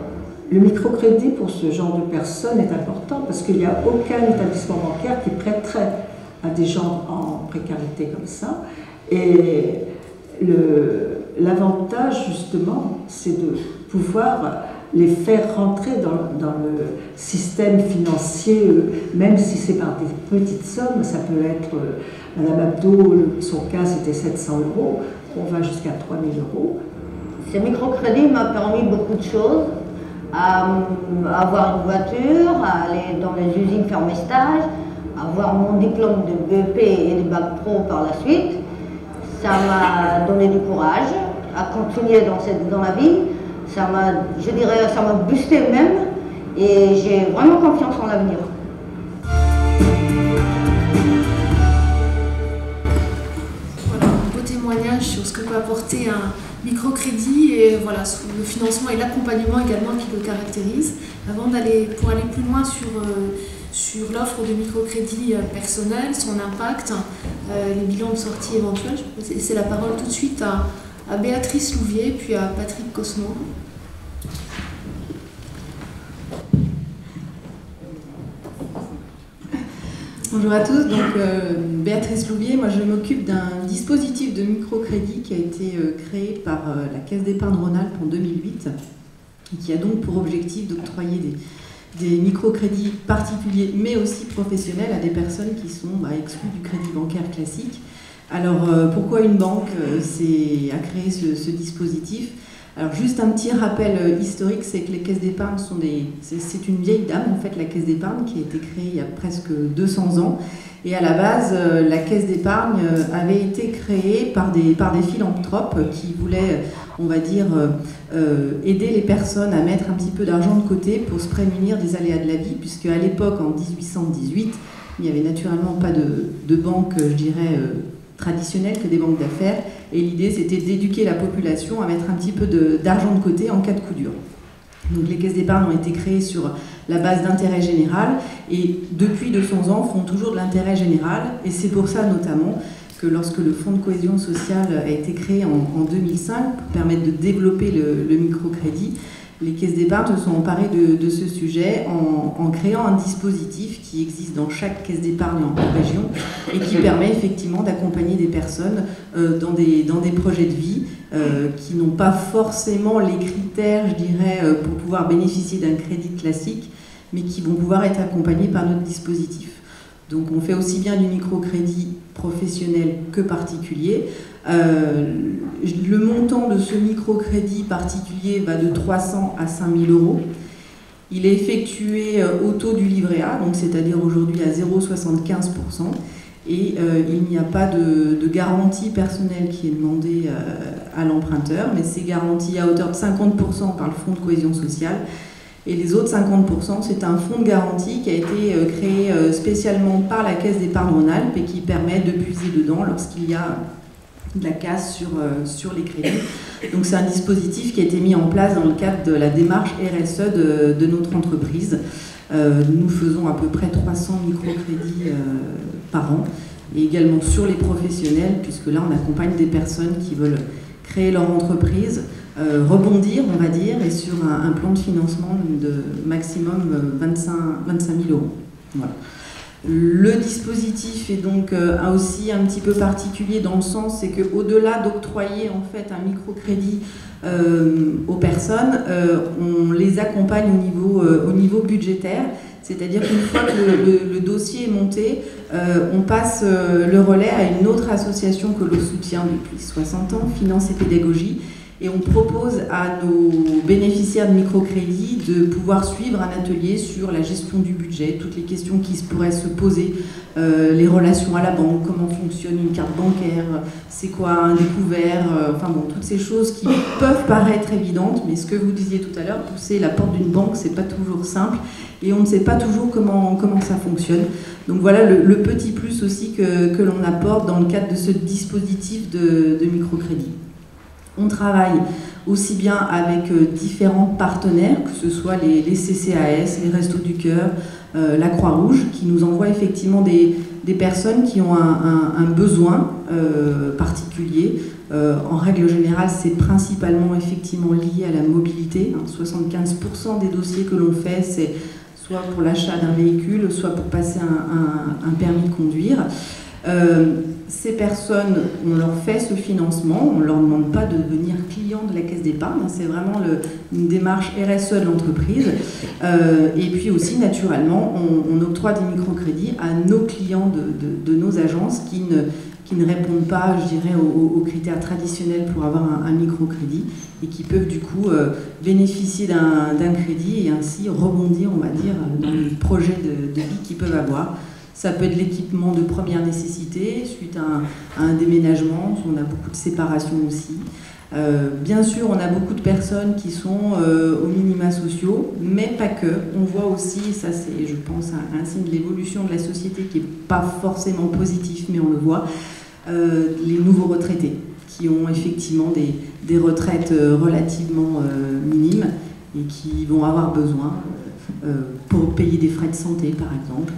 Le microcrédit pour ce genre de personnes est important parce qu'il n'y a aucun établissement bancaire qui prêterait à des gens en précarité comme ça. Et l'avantage justement, c'est de pouvoir les faire rentrer dans le système financier, même si c'est par des petites sommes. Ça peut être, Mme Abdo, son cas c'était 700 €, on va jusqu'à 3 000 €. Ce microcrédit m'a permis beaucoup de choses, à avoir une voiture, à aller dans les usines faire mes stages, avoir mon diplôme de BEP et de bac pro par la suite. Ça m'a donné du courage à continuer dans la vie. Ça m'a boosté même et j'ai vraiment confiance en l'avenir. Voilà, un beau témoignage sur ce que peut apporter un microcrédit et voilà, le financement et l'accompagnement également qui le caractérise. Pour aller plus loin sur l'offre de microcrédit personnel, son impact, les bilans de sortie éventuels, je vais laisser la parole tout de suite à Béatrice Louvier puis à Patrick Cosmo. Bonjour à tous, donc Béatrice Louvier, moi je m'occupe d'un dispositif de microcrédit qui a été créé par la Caisse d'épargne Rhône-Alpes en 2008 et qui a donc pour objectif d'octroyer des microcrédits particuliers mais aussi professionnels à des personnes qui sont exclues du crédit bancaire classique. Alors pourquoi une banque a créé ce dispositif? Alors juste un petit rappel historique, c'est que les caisses d'épargne c'est une vieille dame en fait, la caisse d'épargne qui a été créée il y a presque 200 ans. Et à la base, la caisse d'épargne avait été créée par des philanthropes qui voulaient, on va dire, aider les personnes à mettre un petit peu d'argent de côté pour se prémunir des aléas de la vie, puisque à l'époque, en 1818, il n'y avait naturellement pas de banque, je dirais, traditionnelle que des banques d'affaires. Et l'idée, c'était d'éduquer la population à mettre un petit peu d'argent de côté en cas de coup dur. Donc les caisses d'épargne ont été créées sur la base d'intérêt général et depuis 200 ans font toujours de l'intérêt général. Et c'est pour ça notamment que lorsque le Fonds de cohésion sociale a été créé en 2005 pour permettre de développer le microcrédit, les caisses d'épargne se sont emparées de ce sujet en créant un dispositif qui existe dans chaque caisse d'épargne en région et qui permet effectivement d'accompagner des personnes dans des projets de vie qui n'ont pas forcément les critères, je dirais, pour pouvoir bénéficier d'un crédit classique, mais qui vont pouvoir être accompagnés par notre dispositif. Donc on fait aussi bien du microcrédit professionnel que particulier. Le montant de ce microcrédit particulier va de 300 à 5 000 €. Il est effectué au taux du livret A, donc c'est-à-dire aujourd'hui à 0,75%. Et il n'y a pas de garantie personnelle qui est demandée à l'emprunteur, mais c'est garanti à hauteur de 50% par le Fonds de cohésion sociale. Et les autres 50%, c'est un fonds de garantie qui a été créé spécialement par la Caisse d'épargne Rhône-Alpes et qui permet de puiser dedans lorsqu'il y a de la casse sur les crédits. Donc c'est un dispositif qui a été mis en place dans le cadre de la démarche RSE de notre entreprise. Nous faisons à peu près 300 microcrédits par an et également sur les professionnels, puisque là on accompagne des personnes qui veulent créer leur entreprise, rebondir on va dire, et sur un plan de financement de maximum 25 000 €. Voilà. Le dispositif est donc aussi un petit peu particulier dans le sens, c'est qu'au-delà d'octroyer en fait un microcrédit aux personnes, on les accompagne au niveau budgétaire, c'est-à-dire qu'une fois que le dossier est monté, on passe le relais à une autre association que l'on soutient depuis 60 ans, Finance et Pédagogie, Et on propose à nos bénéficiaires de microcrédit de pouvoir suivre un atelier sur la gestion du budget, toutes les questions qui pourraient se poser, les relations à la banque, comment fonctionne une carte bancaire, c'est quoi un découvert, enfin bon, toutes ces choses qui peuvent paraître évidentes, mais ce que vous disiez tout à l'heure, pousser la porte d'une banque, c'est pas toujours simple, et on ne sait pas toujours comment ça fonctionne. Donc voilà le petit plus aussi que l'on apporte dans le cadre de ce dispositif de microcrédit. On travaille aussi bien avec différents partenaires, que ce soit les CCAS, les Restos du Cœur, la Croix-Rouge, qui nous envoient effectivement des personnes qui ont un besoin particulier. En règle générale, c'est principalement effectivement lié à la mobilité. 75% des dossiers que l'on fait, c'est soit pour l'achat d'un véhicule, soit pour passer un permis de conduire. Ces personnes, on leur fait ce financement, on ne leur demande pas de devenir client de la caisse d'épargne, c'est vraiment une démarche RSE de l'entreprise. Et puis aussi, naturellement, on octroie des microcrédits à nos clients de nos agences qui ne répondent pas, je dirais, aux critères traditionnels pour avoir un microcrédit et qui peuvent du coup bénéficier d'un crédit et ainsi rebondir, on va dire, dans les projets de vie qu'ils peuvent avoir. Ça peut être l'équipement de première nécessité, suite à un déménagement, on a beaucoup de séparations aussi. Bien sûr, on a beaucoup de personnes qui sont aux minima sociaux, mais pas que. On voit aussi, et ça c'est, je pense, un signe de l'évolution de la société qui n'est pas forcément positif, mais on le voit, les nouveaux retraités, qui ont effectivement des retraites relativement minimes et qui vont avoir besoin, pour payer des frais de santé par exemple,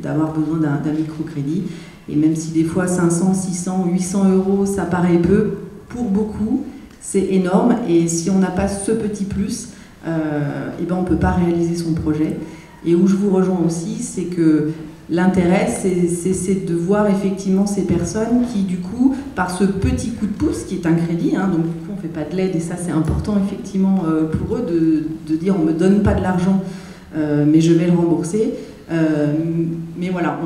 d'avoir besoin d'un microcrédit. Et même si des fois 500, 600, 800 euros, ça paraît peu, pour beaucoup, c'est énorme. Et si on n'a pas ce petit plus, eh ben on ne peut pas réaliser son projet. Et où je vous rejoins aussi, c'est que l'intérêt, c'est de voir effectivement ces personnes qui, du coup, par ce petit coup de pouce, qui est un crédit, hein, donc du coup on ne fait pas de l'aide, et ça c'est important effectivement pour eux de dire on ne me donne pas de l'argent, mais je vais le rembourser. Mais voilà,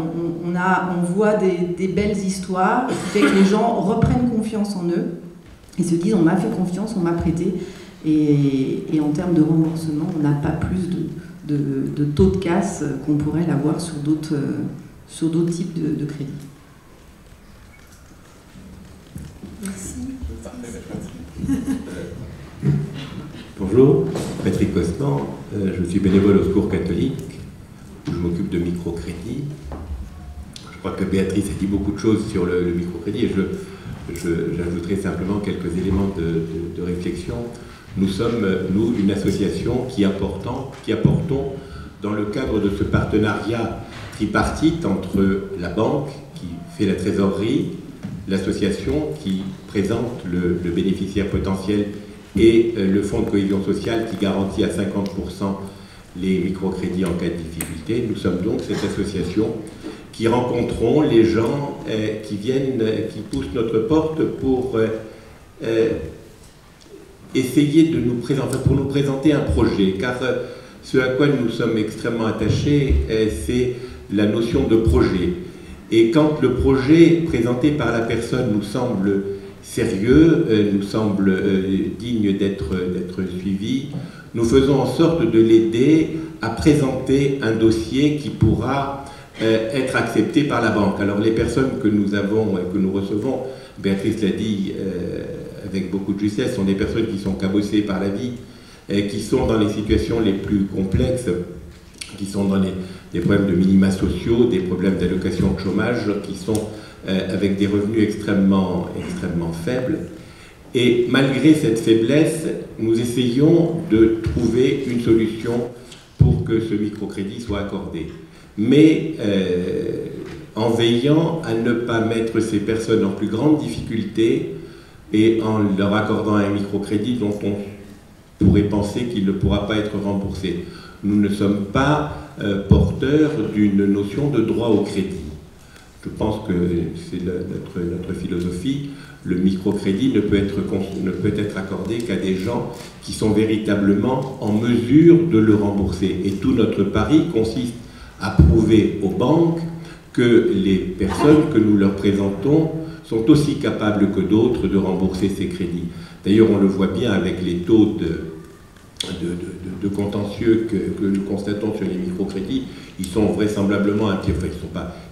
on voit des belles histoires qui fait que les gens reprennent confiance en eux et se disent on m'a fait confiance, on m'a prêté, et en termes de remboursement, on n'a pas plus de taux de casse qu'on pourrait l'avoir sur d'autres types de crédits. Merci. Bonjour, Patrick Costan, je suis bénévole au Secours catholique, où je m'occupe de microcrédit. Je crois que Béatrice a dit beaucoup de choses sur le microcrédit et j'ajouterai simplement quelques éléments de réflexion. Nous sommes, nous, une association qui apportons dans le cadre de ce partenariat tripartite entre la banque qui fait la trésorerie, l'association qui présente le bénéficiaire potentiel et le fonds de cohésion sociale qui garantit à 50% les microcrédits en cas de difficulté. Nous sommes donc cette association qui rencontrons les gens qui viennent, qui poussent notre porte pour essayer de nous présenter un projet, car ce à quoi nous sommes extrêmement attachés, c'est la notion de projet. Et quand le projet présenté par la personne nous semble sérieux, nous semble digne d'être suivi, nous faisons en sorte de l'aider à présenter un dossier qui pourra être accepté par la banque. Alors les personnes que nous avons et que nous recevons, Béatrice l'a dit avec beaucoup de justesse, sont des personnes qui sont cabossées par la vie, qui sont dans les situations les plus complexes, qui sont dans des problèmes de minima sociaux, des problèmes d'allocation de chômage, qui sont avec des revenus extrêmement faibles. Et malgré cette faiblesse, nous essayons de trouver une solution pour que ce microcrédit soit accordé. Mais en veillant à ne pas mettre ces personnes en plus grande difficulté et en leur accordant un microcrédit dont on pourrait penser qu'il ne pourra pas être remboursé. Nous ne sommes pas porteurs d'une notion de droit au crédit. Je pense que c'est notre philosophie. Le microcrédit ne peut être accordé qu'à des gens qui sont véritablement en mesure de le rembourser. Et tout notre pari consiste à prouver aux banques que les personnes que nous leur présentons sont aussi capables que d'autres de rembourser ces crédits. D'ailleurs, on le voit bien avec les taux de contentieux que nous constatons sur les microcrédits. Ils sont vraisemblablement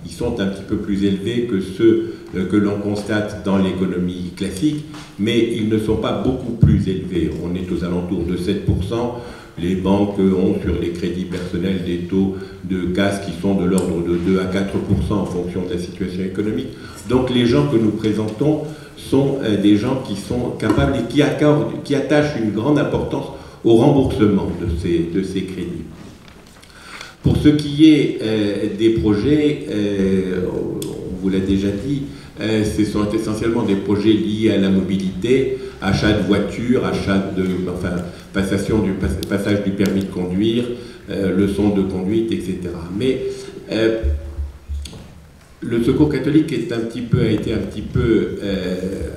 ils sont un petit peu plus élevés que ceux que l'on constate dans l'économie classique, mais ils ne sont pas beaucoup plus élevés. On est aux alentours de 7%. Les banques ont sur les crédits personnels des taux de casse qui sont de l'ordre de 2 à 4% en fonction de la situation économique. Donc les gens que nous présentons sont des gens qui sont capables et qui attachent une grande importance au remboursement de ces crédits. Pour ce qui est des projets, on vous l'a déjà dit, ce sont essentiellement des projets liés à la mobilité, achat de voitures, passage du permis de conduire, leçons de conduite, etc. Mais le Secours catholique a été un petit peu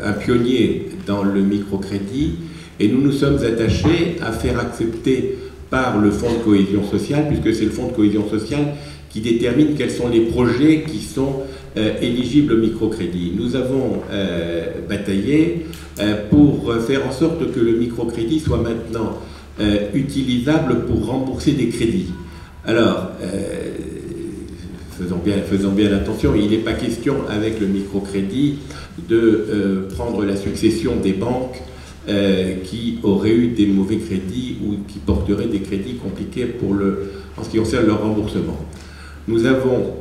un pionnier dans le microcrédit, et nous nous sommes attachés à faire accepter par le Fonds de cohésion sociale, puisque c'est le Fonds de cohésion sociale qui détermine quels sont les projets qui sont éligibles au microcrédit. Nous avons bataillé pour faire en sorte que le microcrédit soit maintenant utilisable pour rembourser des crédits. Alors, faisons bien attention, il n'est pas question avec le microcrédit de prendre la succession des banques qui auraient eu des mauvais crédits ou qui porteraient des crédits compliqués en ce qui concerne leur remboursement. Nous avons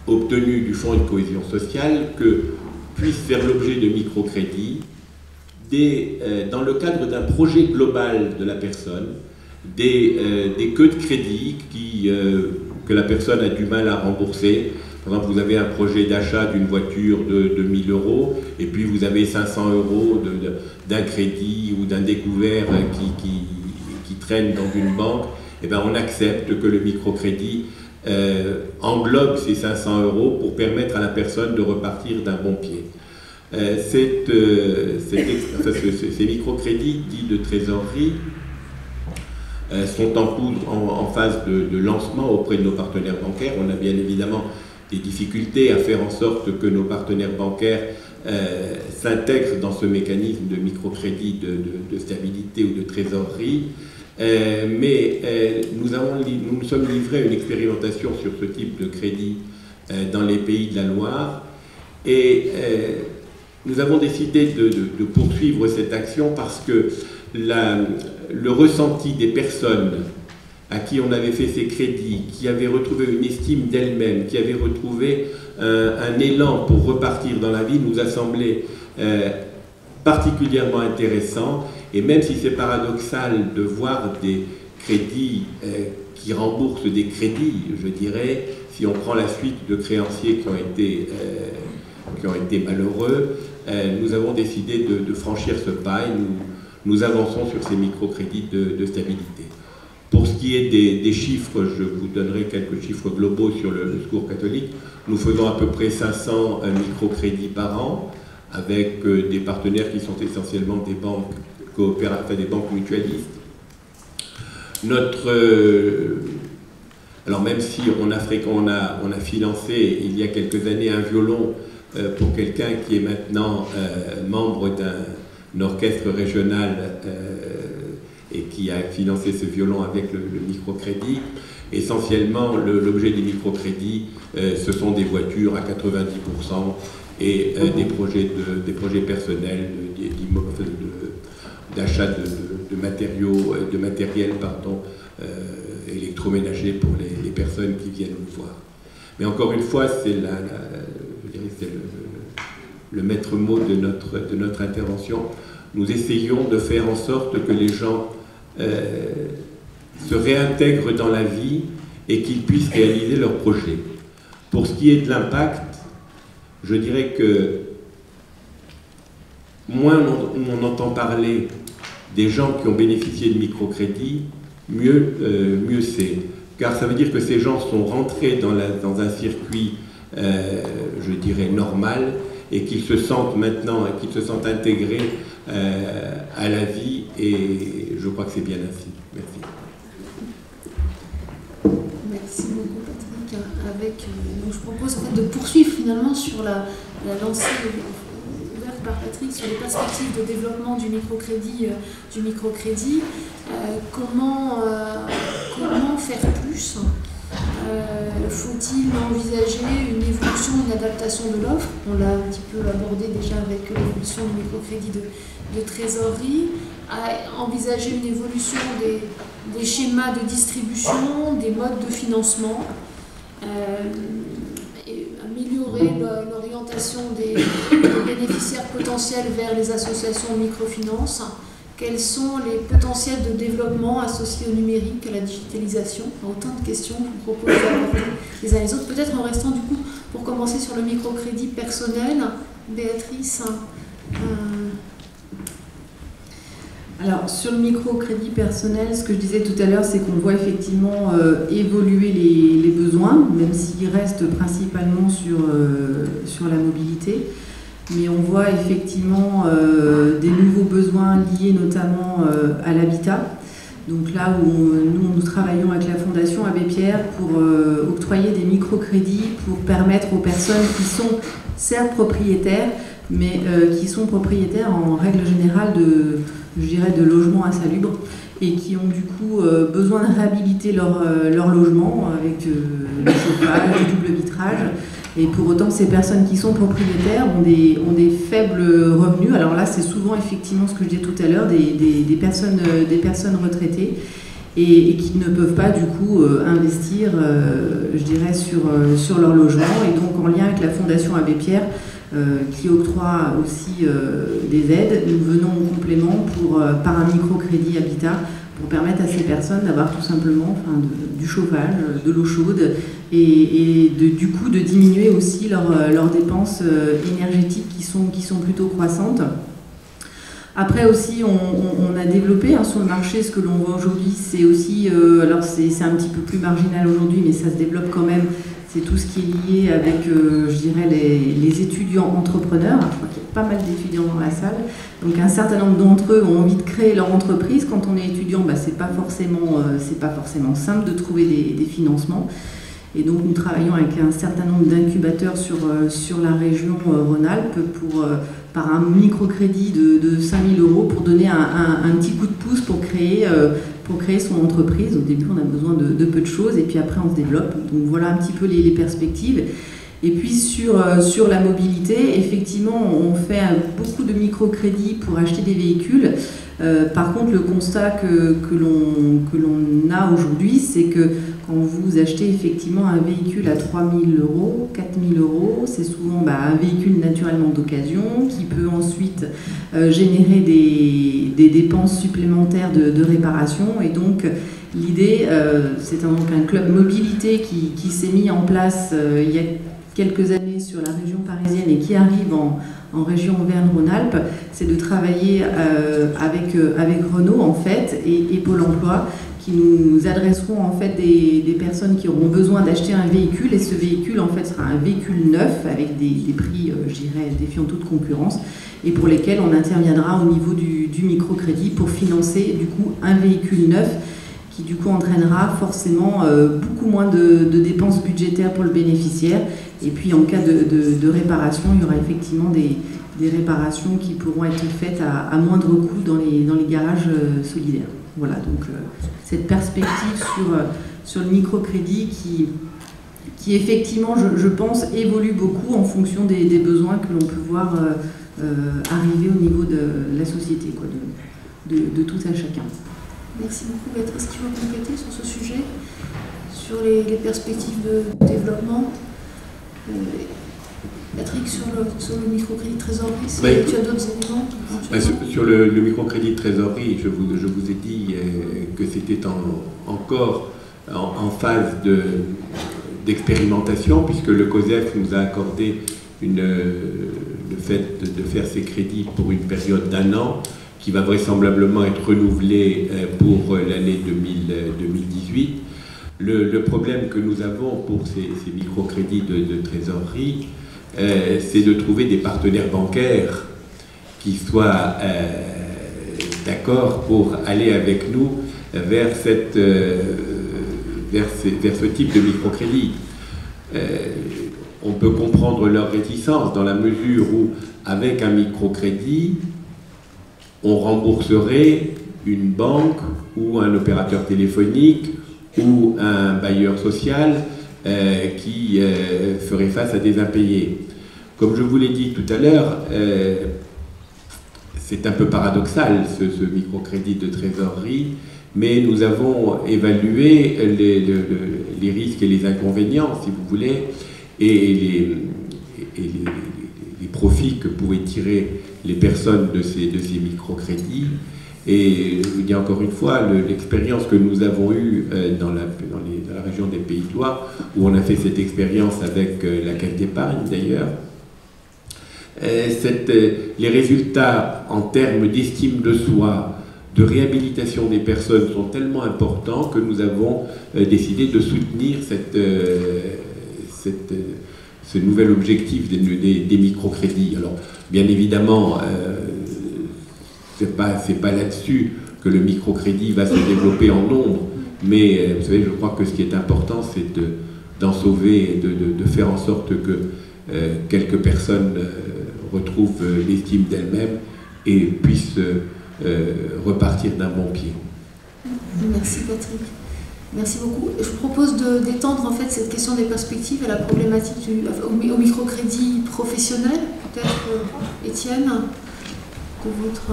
obtenu du Fonds de cohésion sociale que puissent faire l'objet de microcrédits dans le cadre d'un projet global de la personne, des queues de crédit que la personne a du mal à rembourser. Par exemple, vous avez un projet d'achat d'une voiture de 1 000 € et puis vous avez 500 € d'un crédit ou d'un découvert qui traîne dans une banque. Eh bien, on accepte que le microcrédit englobe ces 500 € pour permettre à la personne de repartir d'un bon pied. Ces microcrédits dits de trésorerie sont en phase de lancement auprès de nos partenaires bancaires. On a bien évidemment des difficultés à faire en sorte que nos partenaires bancaires s'intègrent dans ce mécanisme de microcrédit de stabilité ou de trésorerie. Mais nous nous sommes livrés à une expérimentation sur ce type de crédit dans les pays de la Loire et nous avons décidé de poursuivre cette action parce que le ressenti des personnes à qui on avait fait ces crédits, qui avaient retrouvé une estime d'elles-mêmes, qui avaient retrouvé un élan pour repartir dans la vie, nous a semblé particulièrement intéressant. Et même si c'est paradoxal de voir des crédits qui remboursent des crédits, je dirais, si on prend la suite de créanciers qui ont été malheureux, nous avons décidé de franchir ce pas et nous avançons sur ces microcrédits de stabilité. Pour ce qui est des chiffres, je vous donnerai quelques chiffres globaux sur le Secours catholique. Nous faisons à peu près 500 microcrédits par an avec des partenaires qui sont essentiellement des banques des banques mutualistes. Alors même si on a financé il y a quelques années un violon pour quelqu'un qui est maintenant membre d'un orchestre régional et qui a financé ce violon avec le microcrédit, essentiellement l'objet des microcrédits, ce sont des voitures à 90% et des projets personnels, d'achat de matériel électroménager pour les personnes qui viennent nous voir. Mais encore une fois, c'est le maître mot de notre intervention. Nous essayons de faire en sorte que les gens se réintègrent dans la vie et qu'ils puissent réaliser leurs projets. Pour ce qui est de l'impact, je dirais que moins on entend parler des gens qui ont bénéficié de microcrédits, mieux c'est. Car ça veut dire que ces gens sont rentrés dans un circuit, je dirais, normal, et qu'ils se sentent maintenant, qu'ils se sentent intégrés à la vie, et je crois que c'est bien ainsi. Merci. Merci beaucoup Patrick. Donc je propose en fait de poursuivre finalement sur lancée ouverte par Patrick sur les perspectives de développement du microcrédit. Comment faire plus? Faut-il envisager une évolution, une adaptation de l'offre? On l'a un petit peu abordé déjà avec l'évolution du microcrédit de trésorerie. Envisager une évolution des schémas de distribution, des modes de financement, et améliorer l'orientation des bénéficiaires potentiels vers les associations de microfinance. Quels sont les potentiels de développement associés au numérique, à la digitalisation? Autant de questions que je vous propose d'aborder les uns les autres. Peut-être en restant du coup, pour commencer sur le microcrédit personnel, Béatrice. Alors sur le microcrédit personnel, ce que je disais tout à l'heure, c'est qu'on voit effectivement évoluer les besoins, même s'ils restent principalement sur la mobilité. Mais on voit effectivement des nouveaux besoins liés notamment à l'habitat. Donc là où nous travaillons avec la Fondation Abbé Pierre pour octroyer des microcrédits pour permettre aux personnes qui sont certes propriétaires, mais qui sont propriétaires en règle générale de logements insalubres et qui ont du coup besoin de réhabiliter leur logement avec le chauffage, le double vitrage. Et pour autant, ces personnes qui sont propriétaires ont des faibles revenus. Alors là, c'est souvent effectivement ce que je disais tout à l'heure, des personnes retraitées et qui ne peuvent pas du coup investir, je dirais, sur leur logement. Et donc en lien avec la Fondation Abbé Pierre, qui octroie aussi des aides, nous venons en complément par un microcrédit habitat pour permettre à ces personnes d'avoir tout simplement du chauffage, de l'eau chaude et du coup de diminuer aussi leurs dépenses énergétiques qui sont plutôt croissantes. Après aussi, on a développé sur le marché ce que l'on voit aujourd'hui, c'est aussi, alors c'est un petit peu plus marginal aujourd'hui, mais ça se développe quand même, c'est tout ce qui est lié avec, je dirais, les étudiants entrepreneurs. Je crois qu'il y a pas mal d'étudiants dans la salle. Donc un certain nombre d'entre eux ont envie de créer leur entreprise. Quand on est étudiant, c'est pas forcément simple de trouver des financements. Et donc nous travaillons avec un certain nombre d'incubateurs sur la région Rhône-Alpes par un microcrédit de 5 000 € pour donner un petit coup de pouce pour créer son entreprise. Au début, on a besoin de peu de choses et puis après, on se développe. Donc voilà un petit peu les perspectives. Et puis sur la mobilité, effectivement, on fait beaucoup de microcrédits pour acheter des véhicules. Par contre, le constat que l'on a aujourd'hui, c'est que quand vous achetez effectivement un véhicule à 3 000 €, 4 000 €, c'est souvent un véhicule naturellement d'occasion qui peut ensuite générer des dépenses supplémentaires de réparation. Et donc, l'idée, c'est donc un club mobilité qui s'est mis en place il y a quelques années sur la région parisienne et qui arrive en région Auvergne-Rhône-Alpes, c'est de travailler avec Renault en fait et Pôle emploi qui nous adresseront en fait des personnes qui auront besoin d'acheter un véhicule et ce véhicule en fait sera un véhicule neuf avec des prix, je dirais, défiant toute concurrence et pour lesquels on interviendra au niveau du microcrédit pour financer du coup un véhicule neuf qui du coup entraînera forcément beaucoup moins de dépenses budgétaires pour le bénéficiaire. Et puis en cas de réparation, il y aura effectivement des réparations qui pourront être faites à moindre coût dans les garages solidaires. Voilà, donc cette perspective sur le microcrédit qui effectivement, je pense, évolue beaucoup en fonction des besoins que l'on peut voir arriver au niveau de la société, quoi, de tout à chacun. Merci beaucoup Béatrice. Est-ce qu'il faut compléter sur ce sujet, sur les perspectives de développement? Patrick, sur le microcrédit de trésorerie, tu as d'autres éléments? Sur le microcrédit de trésorerie, je vous ai dit que c'était encore en phase d'expérimentation, puisque le COSEF nous a accordé le fait de faire ces crédits pour une période d'1 an, qui va vraisemblablement être renouvelé pour l'année 2018. Le problème que nous avons pour ces microcrédits de trésorerie, c'est de trouver des partenaires bancaires qui soient d'accord pour aller avec nous vers ce type de microcrédit. on peut comprendre leur réticence dans la mesure où, avec un microcrédit, on rembourserait une banque ou un opérateur téléphonique ou un bailleur social qui ferait face à des impayés. Comme je vous l'ai dit tout à l'heure, c'est un peu paradoxal ce microcrédit de trésorerie, mais nous avons évalué les risques et les inconvénients, si vous voulez, et les profits que pourraient tirer les personnes de ces microcrédits. Et je vous dis encore une fois, l'expérience que nous avons eue dans la région des Pays de Loire, où on a fait cette expérience avec la Caisse d'épargne d'ailleurs, les résultats en termes d'estime de soi, de réhabilitation des personnes sont tellement importants que nous avons décidé de soutenir ce nouvel objectif des microcrédits. Alors, bien évidemment, c'est pas là-dessus que le microcrédit va se développer en nombre, mais vous savez, je crois que ce qui est important, c'est d'en sauver et de faire en sorte que quelques personnes retrouvent l'estime d'elles-mêmes et puissent repartir d'un bon pied. Merci Patrick. Merci beaucoup. Je vous propose d'étendre en fait cette question des perspectives à la problématique au microcrédit professionnel. Peut-être Étienne, de votre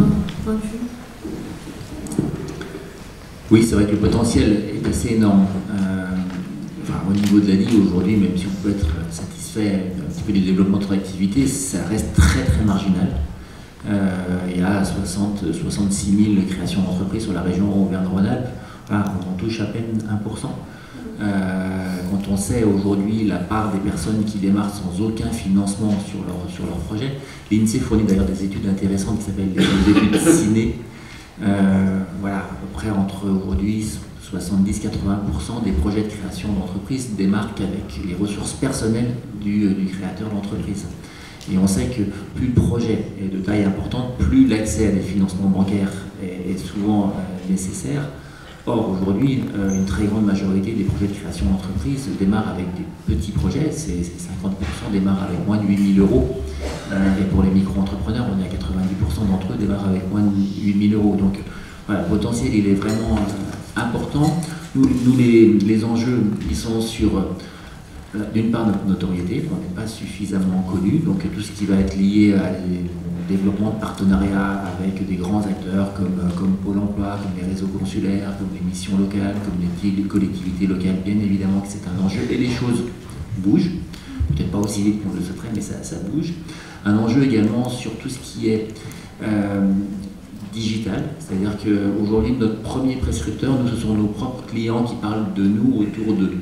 point de vue. Oui, c'est vrai que le potentiel est assez énorme. Au niveau de l'ADI aujourd'hui, même si vous pouvez être satisfait un petit peu du développement de votre activité, ça reste très très marginal. Il y a 66 000 créations d'entreprises sur la région Auvergne-Rhône-Alpes. Voilà, on touche à peine 1%. Quand on sait aujourd'hui la part des personnes qui démarrent sans aucun financement sur leur projet, l'INSEE fournit d'ailleurs des études intéressantes qui s'appellent les études ciné. Voilà, à peu près entre aujourd'hui 70-80% des projets de création d'entreprise démarrent avec les ressources personnelles du créateur d'entreprise. Et on sait que plus le projet est de taille importante, plus l'accès à des financements bancaires est souvent nécessaire. Or, aujourd'hui, une très grande majorité des projets de création d'entreprise démarrent avec des petits projets, c'est 50% démarrent avec moins de 8 000 euros. Et pour les micro-entrepreneurs, on est à 90% d'entre eux démarrent avec moins de 8 000 euros. Donc, voilà, le potentiel, il est vraiment important. Nous les enjeux, ils sont sur, d'une part, notre notoriété, on n'est pas suffisamment connu, donc tout ce qui va être lié au développement de partenariats avec des grands acteurs comme Pôle emploi, comme les réseaux consulaires, comme les missions locales, comme les collectivités locales, bien évidemment que c'est un enjeu, et les choses bougent, peut-être pas aussi vite qu'on le souhaiterait, mais ça bouge. Un enjeu également sur tout ce qui est digital, c'est-à-dire qu'aujourd'hui notre premier prescripteur, nous, ce sont nos propres clients qui parlent de nous autour d'eux.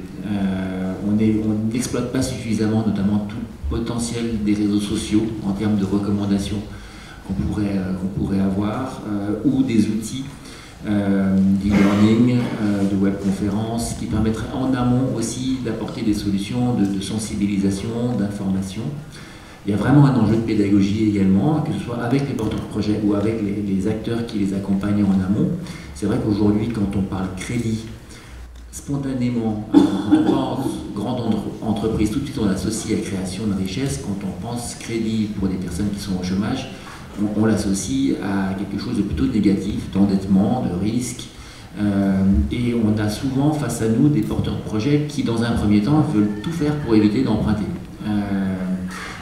On n'exploite pas suffisamment notamment tout le potentiel des réseaux sociaux en termes de recommandations qu'on pourrait avoir, ou des outils d'e-learning, de webconférences qui permettraient en amont aussi d'apporter des solutions de sensibilisation, d'information. Il y a vraiment un enjeu de pédagogie également, que ce soit avec les porteurs de projets ou avec les acteurs qui les accompagnent en amont. C'est vrai qu'aujourd'hui, quand on parle crédit, spontanément, quand on pense grande entreprise, tout de suite on associe à création de richesse. Quand on pense crédit pour des personnes qui sont au chômage, on l'associe à quelque chose de plutôt négatif, d'endettement, de risque. Et on a souvent face à nous des porteurs de projets qui, dans un premier temps, veulent tout faire pour éviter d'emprunter.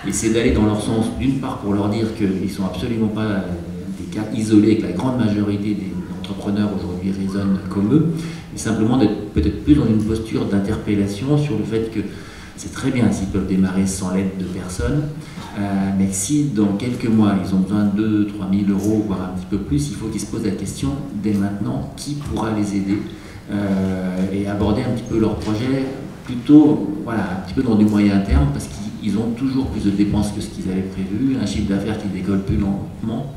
Et c'est d'aller dans leur sens, d'une part pour leur dire qu'ils ne sont absolument pas des cas isolés, que la grande majorité des entrepreneurs aujourd'hui raisonnent comme eux, mais simplement d'être peut-être plus dans une posture d'interpellation sur le fait que c'est très bien s'ils peuvent démarrer sans l'aide de personne, mais si dans quelques mois ils ont besoin de 2 000 3 000 euros, voire un petit peu plus, il faut qu'ils se posent la question dès maintenant qui pourra les aider et aborder un petit peu leur projet plutôt un petit peu dans du moyen terme, parce qu'ils ont toujours plus de dépenses que ce qu'ils avaient prévu, un chiffre d'affaires qui décolle plus lentement,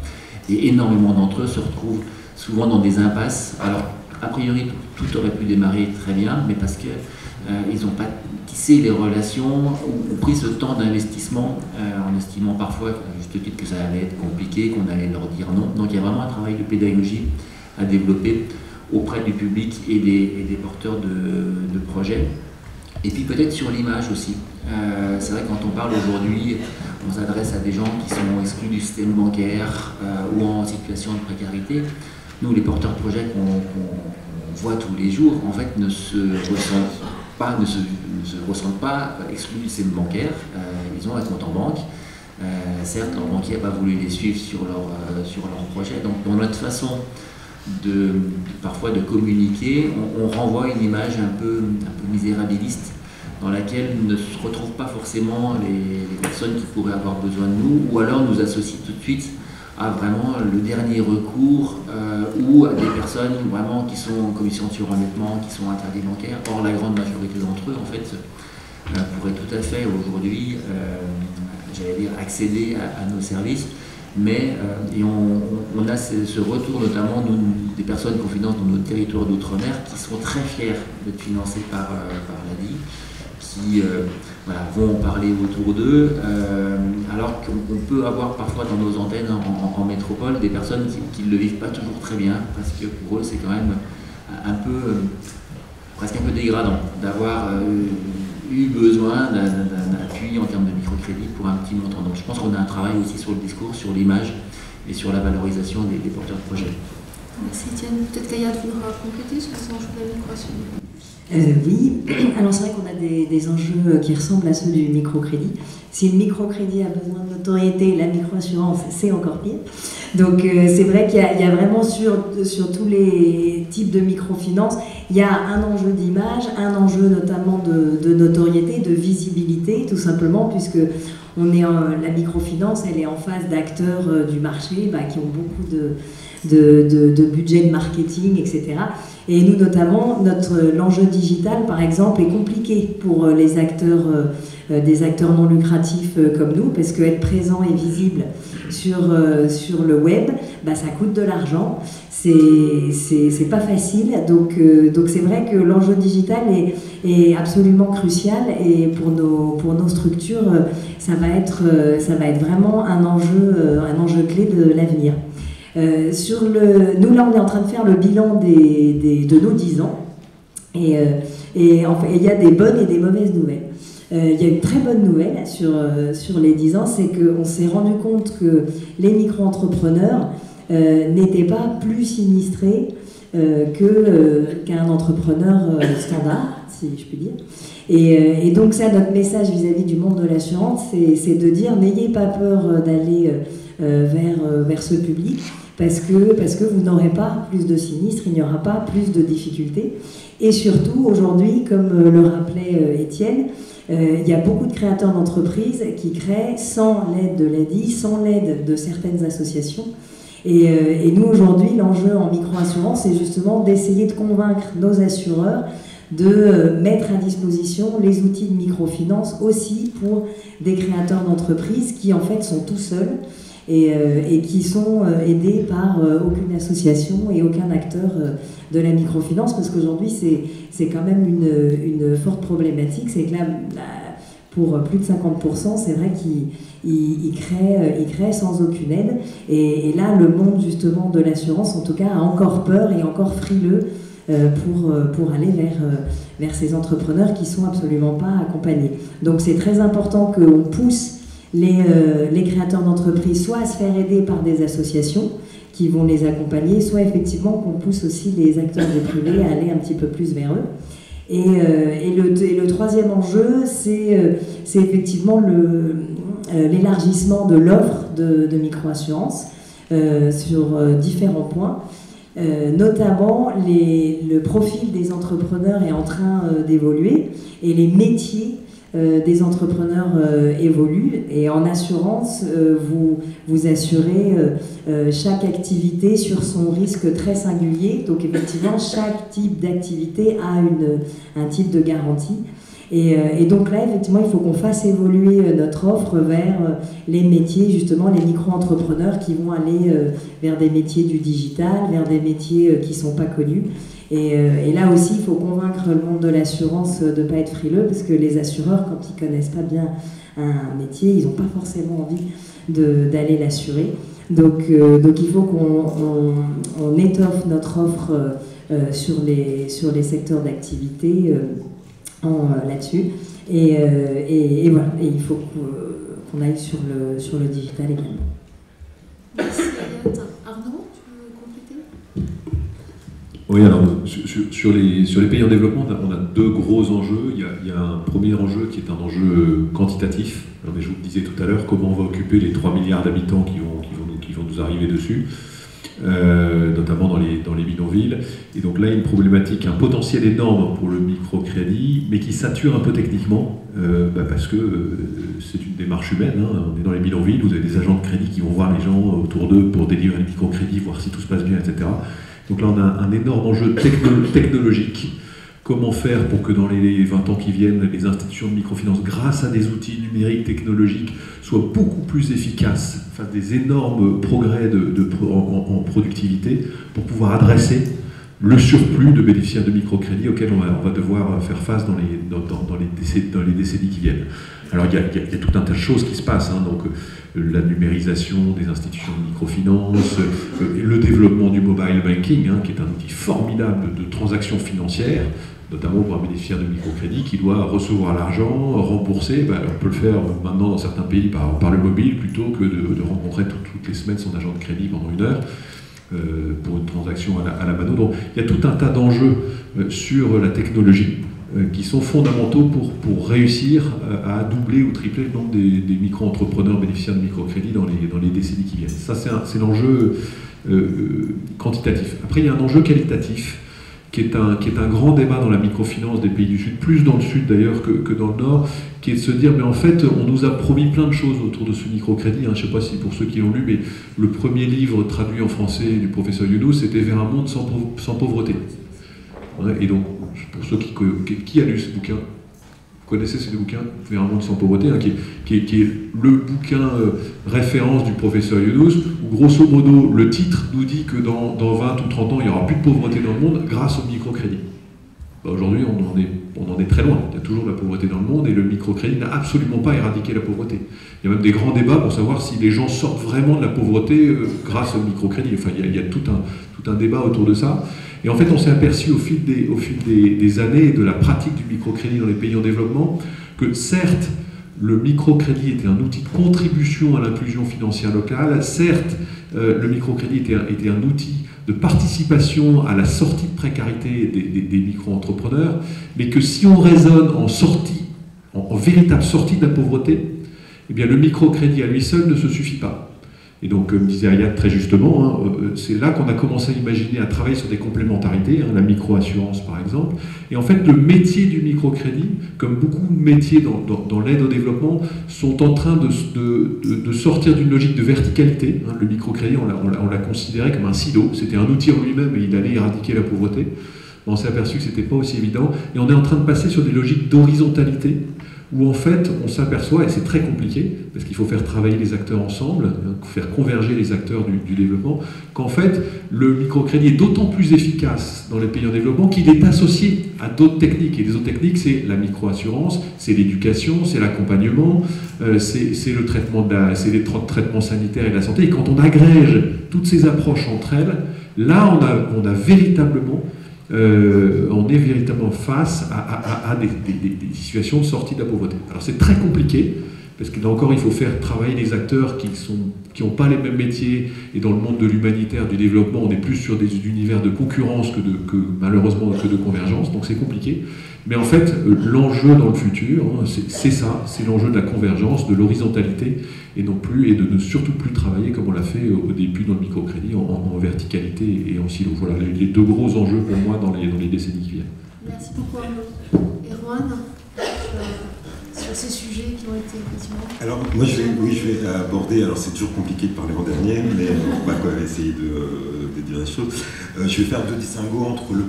et énormément d'entre eux se retrouvent souvent dans des impasses. Alors, a priori, tout aurait pu démarrer très bien, mais parce qu'ils n'ont pas tissé les relations ou pris ce temps d'investissement en estimant parfois, à juste titre, que ça allait être compliqué, qu'on allait leur dire non. Donc il y a vraiment un travail de pédagogie à développer auprès du public et des porteurs de projets. Et puis peut-être sur l'image aussi. C'est vrai que quand on parle aujourd'hui, on s'adresse à des gens qui sont exclus du système bancaire ou en situation de précarité. Nous, les porteurs de projets qu'on voit tous les jours, en fait, ne se ressentent pas exclus du système bancaire. Ils ont un compte en banque. Certes, leur banquier n'a pas voulu les suivre sur leur projet. Donc, dans notre façon parfois de communiquer, on renvoie une image un peu misérabiliste, dans laquelle ne se retrouvent pas forcément les personnes qui pourraient avoir besoin de nous, ou alors nous associent tout de suite à vraiment le dernier recours, ou à des personnes vraiment qui sont en commission de surendettement, qui sont interdits bancaires. Or, la grande majorité d'entre eux, en fait, pourraient tout à fait aujourd'hui, j'allais dire, accéder à nos services. Mais on a ce retour, notamment des personnes qui financent dans notre territoire d'outre-mer, qui sont très fiers d'être financés par l'ADI, qui vont en parler autour d'eux, alors qu'on peut avoir parfois dans nos antennes en métropole des personnes qui ne le vivent pas toujours très bien, parce que pour eux c'est quand même presque un peu dégradant d'avoir eu besoin d'un appui en termes de microcrédit pour un petit montant. Donc je pense qu'on a un travail aussi sur le discours, sur l'image et sur la valorisation des porteurs de projets. Merci Étienne. Peut-être qu'Ayad voudra compléter sur les enjeux de la microation. Oui, alors c'est vrai qu'on a des enjeux qui ressemblent à ceux du microcrédit. Si le microcrédit a besoin de notoriété, la microassurance, c'est encore pire. Donc c'est vrai qu'il y a vraiment sur tous les types de microfinance, il y a un enjeu d'image, un enjeu notamment de notoriété, de visibilité, tout simplement, puisque la microfinance, elle est en face d'acteurs du marché qui ont beaucoup de budget de marketing, etc. Et nous, notamment, l'enjeu digital, par exemple, est compliqué pour les acteurs, des acteurs non lucratifs comme nous, parce qu'être présent et visible sur le web, ça coûte de l'argent, c'est pas facile. Donc c'est vrai que l'enjeu digital est absolument crucial, et pour nos structures, ça va être vraiment un enjeu clé de l'avenir. Nous là on est en train de faire le bilan de nos 10 ans, et il y a des bonnes et des mauvaises nouvelles. Il y a une très bonne nouvelle sur les 10 ans, c'est qu'on s'est rendu compte que les micro-entrepreneurs n'étaient pas plus sinistrés qu'un entrepreneur standard, si je puis dire. Et donc ça, notre message vis-à-vis du monde de l'assurance, c'est de dire n'ayez pas peur d'aller vers ce public, parce que vous n'aurez pas plus de sinistres, il n'y aura pas plus de difficultés. Et surtout, aujourd'hui, comme le rappelait Étienne, il y a beaucoup de créateurs d'entreprises qui créent sans l'aide de l'ADI, sans l'aide de certaines associations. Et nous, aujourd'hui, l'enjeu en microassurance, c'est justement d'essayer de convaincre nos assureurs de mettre à disposition les outils de microfinance aussi pour des créateurs d'entreprises qui, en fait, sont tout seuls et qui sont aidés par aucune association et aucun acteur de la microfinance, parce qu'aujourd'hui, c'est quand même une forte problématique. C'est que là, pour plus de 50%, c'est vrai qu'ils créent sans aucune aide. Et là, le monde, justement, de l'assurance, en tout cas, a encore peur et encore frileux pour aller vers ces entrepreneurs qui ne sont absolument pas accompagnés. Donc c'est très important qu'on pousse les créateurs d'entreprises soit à se faire aider par des associations qui vont les accompagner, soit effectivement qu'on pousse aussi les acteurs du privé à aller un petit peu plus vers eux. Et le troisième enjeu, c'est effectivement l'élargissement de l'offre de microassurance sur différents points. Notamment, le profil des entrepreneurs est en train d'évoluer et les métiers des entrepreneurs évoluent. Et en assurance, vous assurez chaque activité sur son risque très singulier. Donc effectivement, chaque type d'activité a un type de garantie. Et donc là, effectivement, il faut qu'on fasse évoluer notre offre vers les métiers, justement, les micro-entrepreneurs qui vont aller vers des métiers du digital, vers des métiers qui ne sont pas connus. Et là aussi, il faut convaincre le monde de l'assurance de ne pas être frileux, parce que les assureurs, quand ils ne connaissent pas bien un métier, ils n'ont pas forcément envie d'aller l'assurer. Donc il faut qu'on étoffe notre offre sur les secteurs d'activité là-dessus. Et voilà, et il faut qu'on aille sur le digital également. Merci Agathe. Arnaud, tu veux compléter? Oui, alors sur les pays en développement, on a deux gros enjeux. Il y a un premier enjeu qui est un enjeu quantitatif. Alors, je vous le disais tout à l'heure, comment on va occuper les 3 milliards d'habitants qui vont nous arriver dessus, notamment dans les bidonvilles. Et donc là, il y a une problématique, un potentiel énorme pour le microcrédit, mais qui sature un peu techniquement, parce que c'est une démarche humaine. Hein. On est dans les bidonvilles, vous avez des agents de crédit qui vont voir les gens autour d'eux pour délivrer les microcrédits, voir si tout se passe bien, etc. Donc là, on a un énorme enjeu technologique. Comment faire pour que dans les 20 ans qui viennent, les institutions de microfinance, grâce à des outils numériques, technologiques, soient beaucoup plus efficaces, fassent des énormes progrès en productivité pour pouvoir adresser le surplus de bénéficiaires de microcrédit auquel on va devoir faire face dans les décennies qui viennent. Alors il y a tout un tas de choses qui se passent, hein, donc la numérisation des institutions de microfinance, le développement du mobile banking, hein, qui est un outil formidable de transactions financières, notamment pour un bénéficiaire de microcrédit qui doit recevoir l'argent, rembourser. On peut le faire maintenant dans certains pays par le mobile plutôt que de rencontrer toutes les semaines son agent de crédit pendant 1 heure. Pour une transaction à la mano. Donc il y a tout un tas d'enjeux sur la technologie qui sont fondamentaux pour réussir à doubler ou tripler le nombre des micro-entrepreneurs bénéficiaires de microcrédit dans les décennies qui viennent. Ça, c'est l'enjeu quantitatif. Après, il y a un enjeu qualitatif qui est un grand débat dans la microfinance des pays du Sud, plus dans le Sud d'ailleurs que dans le Nord, qui est de se dire, mais en fait, on nous a promis plein de choses autour de ce microcrédit. Hein. Je ne sais pas si pour ceux qui l'ont lu, mais le premier livre traduit en français du professeur Younous, c'était Vers un monde sans pauvreté. Ouais, et donc, pour ceux qui a lu ce bouquin, vous connaissez ces deux bouquins, Vers un monde sans pauvreté, hein, qui est le bouquin référence du professeur Younous, où grosso modo, le titre nous dit que dans 20 ou 30 ans, il n'y aura plus de pauvreté dans le monde grâce au microcrédit. Aujourd'hui, on en est très loin. Il y a toujours de la pauvreté dans le monde et le microcrédit n'a absolument pas éradiqué la pauvreté. Il y a même des grands débats pour savoir si les gens sortent vraiment de la pauvreté grâce au microcrédit. Enfin, il y a tout un débat autour de ça. Et en fait, on s'est aperçu au fil des années de la pratique du microcrédit dans les pays en développement que certes, le microcrédit était un outil de contribution à l'inclusion financière locale, certes, le microcrédit était un outil de participation à la sortie de précarité des micro-entrepreneurs, mais que si on raisonne en véritable sortie de la pauvreté, eh bien le microcrédit à lui seul ne se suffit pas. Et donc, comme disait Ayat très justement, hein, c'est là qu'on a commencé à imaginer, à travailler sur des complémentarités, hein, la micro-assurance par exemple. Et en fait, le métier du microcrédit, comme beaucoup de métiers dans l'aide au développement, sont en train de sortir d'une logique de verticalité. Hein. Le microcrédit, on l'a considéré comme un silo, c'était un outil en lui-même et il allait éradiquer la pauvreté. On s'est aperçu que ce n'était pas aussi évident. Et on est en train de passer sur des logiques d'horizontalité, où en fait on s'aperçoit, et c'est très compliqué, parce qu'il faut faire travailler les acteurs ensemble, faire converger les acteurs du développement, qu'en fait le microcrédit est d'autant plus efficace dans les pays en développement qu'il est associé à d'autres techniques. Et les autres techniques, c'est la microassurance, c'est l'éducation, c'est l'accompagnement, c'est le traitement c'est les traitements sanitaires et de la santé. Et quand on agrège toutes ces approches entre elles, là on a véritablement... on est véritablement face à des situations de sortie de la pauvreté. Alors c'est très compliqué, parce que là encore il faut faire travailler les acteurs qui n'ont pas les mêmes métiers, et dans le monde de l'humanitaire, du développement, on est plus sur des univers de concurrence malheureusement que de convergence, donc c'est compliqué. Mais en fait, l'enjeu dans le futur, hein, c'est ça, c'est l'enjeu de la convergence, de l'horizontalité, et de ne surtout plus travailler comme on l'a fait au début dans le microcrédit, en verticalité et en silo. Voilà les deux gros enjeux pour moi dans les décennies qui viennent. Merci beaucoup Arnaud. Erwan, sur ces sujets qui ont été effectivement... Alors moi je vais aborder, alors c'est toujours compliqué de parler en dernier, mais on va quand même essayer de dire les choses. Je vais faire deux distinguos entre le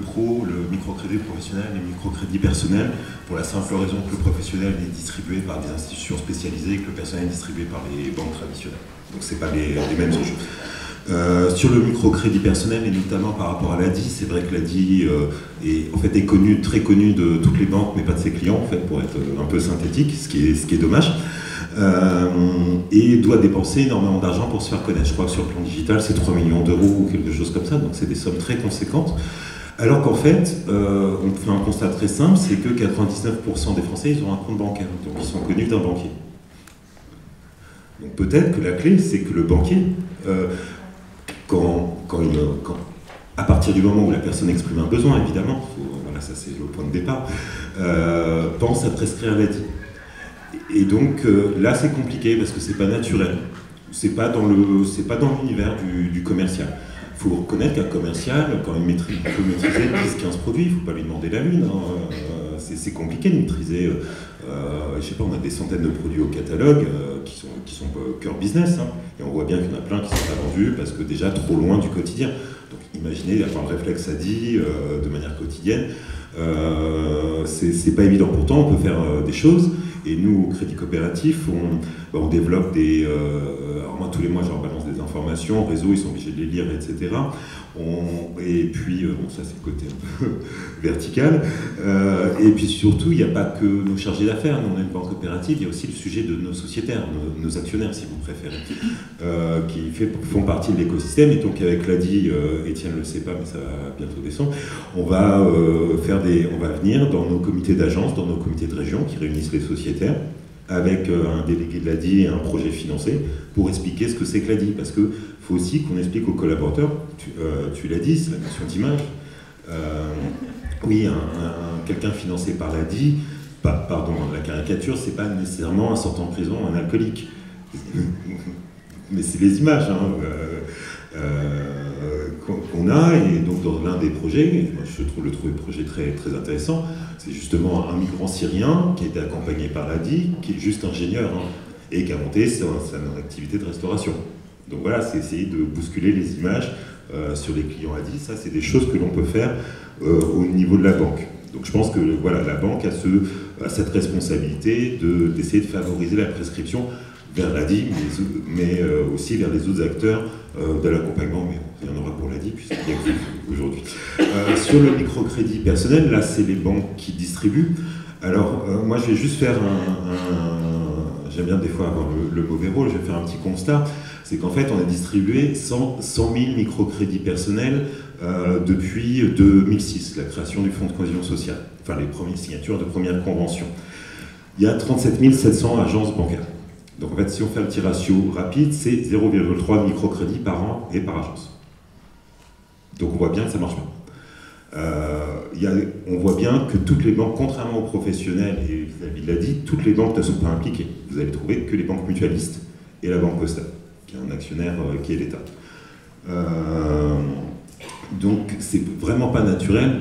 microcrédit professionnel et le microcrédit personnel, pour la simple raison que le professionnel est distribué par des institutions spécialisées et que le personnel est distribué par les banques traditionnelles. Donc c'est pas les mêmes enjeux. Sur le microcrédit personnel, et notamment par rapport à l'ADI, c'est vrai que l'ADI est connu, très connu de toutes les banques, mais pas de ses clients, en fait, pour être un peu synthétique, ce qui est dommage, et doit dépenser énormément d'argent pour se faire connaître. Je crois que sur le plan digital, c'est 3 millions d'euros ou quelque chose comme ça, donc c'est des sommes très conséquentes. Alors qu'en fait, on fait un constat très simple, c'est que 99% des Français, ils ont un compte bancaire, donc ils sont connus d'un banquier. Donc peut-être que la clé, c'est que le banquier, à partir du moment où la personne exprime un besoin, évidemment, voilà, ça c'est le point de départ, pense à prescrire l'ADI. Et donc là, c'est compliqué parce que c'est pas naturel, c'est pas dans l'univers du commercial. Il faut reconnaître qu'un commercial, quand il peut maîtriser 10-15 produits, il ne faut pas lui demander la lune. Hein. C'est compliqué de maîtriser, je sais pas, on a des centaines de produits au catalogue qui sont cœur business, hein, et on voit bien qu'il y en a plein qui ne sont pas vendus parce que déjà trop loin du quotidien. Donc imaginez avoir le réflexe ADI de manière quotidienne, c'est pas évident. Pourtant on peut faire des choses, et nous au Crédit Coopératif on développe des... alors moi tous les mois je leur balance des informations, en réseau ils sont obligés de les lire, etc. Et puis, bon, ça c'est le côté un peu vertical, et puis surtout il n'y a pas que nos chargés d'affaires, nous on a une banque coopérative, il y a aussi le sujet de nos sociétaires, nos actionnaires si vous préférez, qui font partie de l'écosystème. Et donc avec l'ADI, Étienne ne le sait pas mais ça va bientôt descendre, on va venir dans nos comités d'agence, dans nos comités de région qui réunissent les sociétaires, avec un délégué de l'ADI et un projet financé, pour expliquer ce que c'est que l'ADI, parce qu'il faut aussi qu'on explique aux collaborateurs, tu l'as dit, c'est la notion d'image. Oui, quelqu'un financé par l'ADI, pardon, la caricature, c'est pas nécessairement un sortant de prison, un alcoolique. Mais c'est les images qu'on a, et donc dans l'un des projets, moi je trouve le projet très, très intéressant, c'est justement un migrant syrien qui a été accompagné par l'ADI, qui est juste ingénieur, et qui a monté sa activité de restauration. Donc voilà, c'est essayer de bousculer les images sur les clients ADI, ça c'est des choses que l'on peut faire au niveau de la banque. Donc je pense que voilà, la banque a cette responsabilité d'essayer de favoriser la prescription vers l'ADI, mais aussi vers les autres acteurs de l'accompagnement, mais il y en aura pour l'ADI puisqu'il y a que aujourd'hui. Sur le microcrédit personnel, là c'est les banques qui distribuent. Alors moi je vais juste faire j'aime bien des fois avoir le mauvais rôle, je vais faire un petit constat, c'est qu'en fait on a distribué 100 000 microcrédits personnels depuis 2006, la création du Fonds de cohésion sociale, enfin les premières signatures de première convention. Il y a 37 700 agences bancaires. Donc en fait, si on fait un petit ratio rapide, c'est 0,3 microcrédits par an et par agence. Donc on voit bien que ça marche bien. On voit bien que toutes les banques, contrairement aux professionnels, et David l'a dit, toutes les banques ne sont pas impliquées. Vous allez trouver que les banques mutualistes et la Banque Postale, qui est un actionnaire qui est l'État. Donc c'est vraiment pas naturel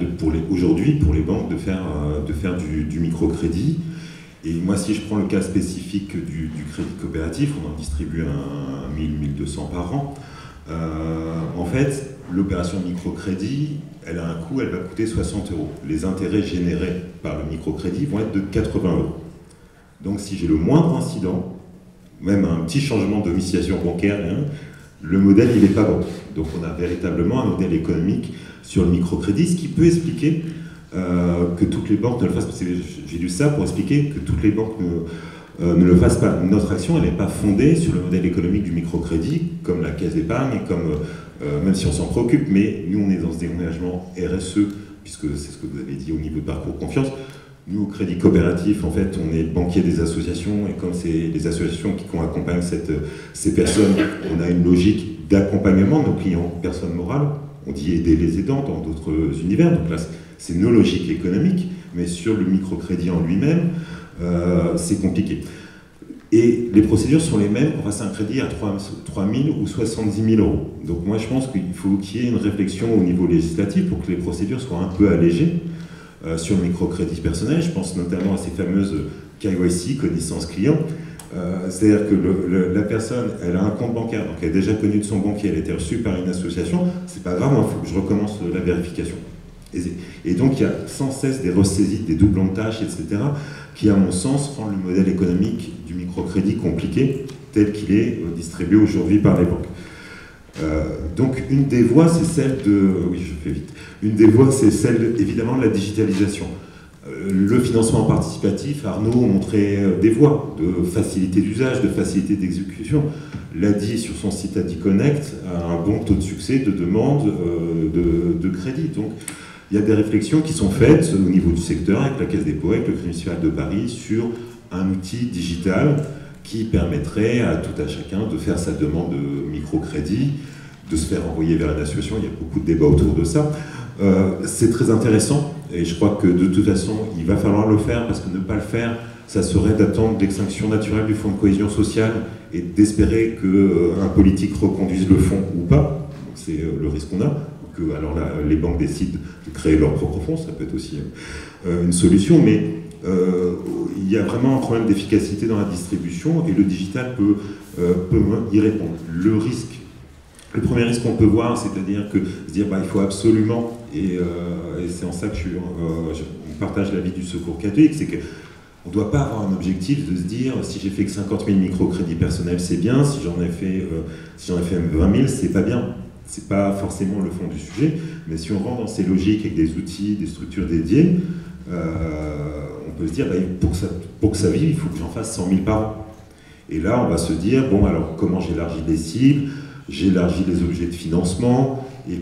aujourd'hui pour les banques de faire du microcrédit. Et moi, si je prends le cas spécifique du Crédit Coopératif, on en distribue 1000-1200 par an. En fait, l'opération de microcrédit, elle a un coût, elle va coûter 60 €. Les intérêts générés par le microcrédit vont être de 80 €. Donc si j'ai le moindre incident, même un petit changement de domiciliation bancaire, le modèle, il n'est pas bon. Donc on a véritablement un modèle économique sur le microcrédit, ce qui peut expliquer que toutes les banques ne le fassent pas. J'ai lu ça pour expliquer que toutes les banques ne le fassent pas. Notre action, elle n'est pas fondée sur le modèle économique du microcrédit, comme la caisse d'épargne, même si on s'en préoccupe, mais nous, on est dans ce engagement RSE, puisque c'est ce que vous avez dit au niveau de parcours confiance. Nous, au Crédit Coopératif, en fait, on est banquier des associations, et comme c'est les associations qui accompagnent ces personnes, on a une logique d'accompagnement de nos clients, personnes morales. On dit aider les aidants dans d'autres univers, donc là, c'est nos logiques économiques, mais sur le microcrédit en lui-même, c'est compliqué. Et les procédures sont les mêmes, on passe un crédit à 3 000 ou 70 000 €. Donc moi je pense qu'il faut qu'il y ait une réflexion au niveau législatif pour que les procédures soient un peu allégées sur le microcrédit personnel. Je pense notamment à ces fameuses KYC, connaissances clients. C'est-à-dire que la personne, elle a un compte bancaire, donc elle est déjà connue de son banquier, elle a été reçue par une association, c'est pas grave, il faut que je recommence la vérification. Et donc il y a sans cesse des ressaisies, des doublons de tâches, etc., qui à mon sens rendent le modèle économique du microcrédit compliqué, tel qu'il est distribué aujourd'hui par les banques. Donc une des voies, c'est celle de... Oui, je fais vite. Une des voies, c'est celle, évidemment, de la digitalisation. Le financement participatif, Arnaud montrait des voies de facilité d'usage, de facilité d'exécution. L'ADI, sur son site ADI Connect, a un bon taux de succès de demande de crédit. Donc, il y a des réflexions qui sont faites au niveau du secteur, avec la Caisse des dépôts, avec le Crédit mutuel de Paris, sur un outil digital qui permettrait à tout à chacun de faire sa demande de microcrédit, de se faire envoyer vers une association. Il y a beaucoup de débats autour de ça. C'est très intéressant et je crois que de toute façon, il va falloir le faire parce que ne pas le faire, ça serait d'attendre l'extinction naturelle du fonds de cohésion sociale et d'espérer qu'un politique reconduise le fonds ou pas. C'est le risque qu'on a. Que alors là, les banques décident de créer leur propre fonds, ça peut être aussi une solution, mais il y a vraiment un problème d'efficacité dans la distribution et le digital peut y répondre. Le premier risque qu'on peut voir, c'est-à-dire que se dire il faut absolument, et c'est en ça que on partage l'avis du Secours catholique, c'est qu'on ne doit pas avoir un objectif de se dire si j'ai fait que 50 000 microcrédits personnels, c'est bien, si j'en ai fait 20 000, c'est pas bien. C'est pas forcément le fond du sujet, mais si on rentre dans ces logiques avec des outils, des structures dédiées, on peut se dire pour que ça vive, il faut que j'en fasse 100 000 par an. Et là, on va se dire bon, alors comment j'élargis les cibles, j'élargis les objets de financement, et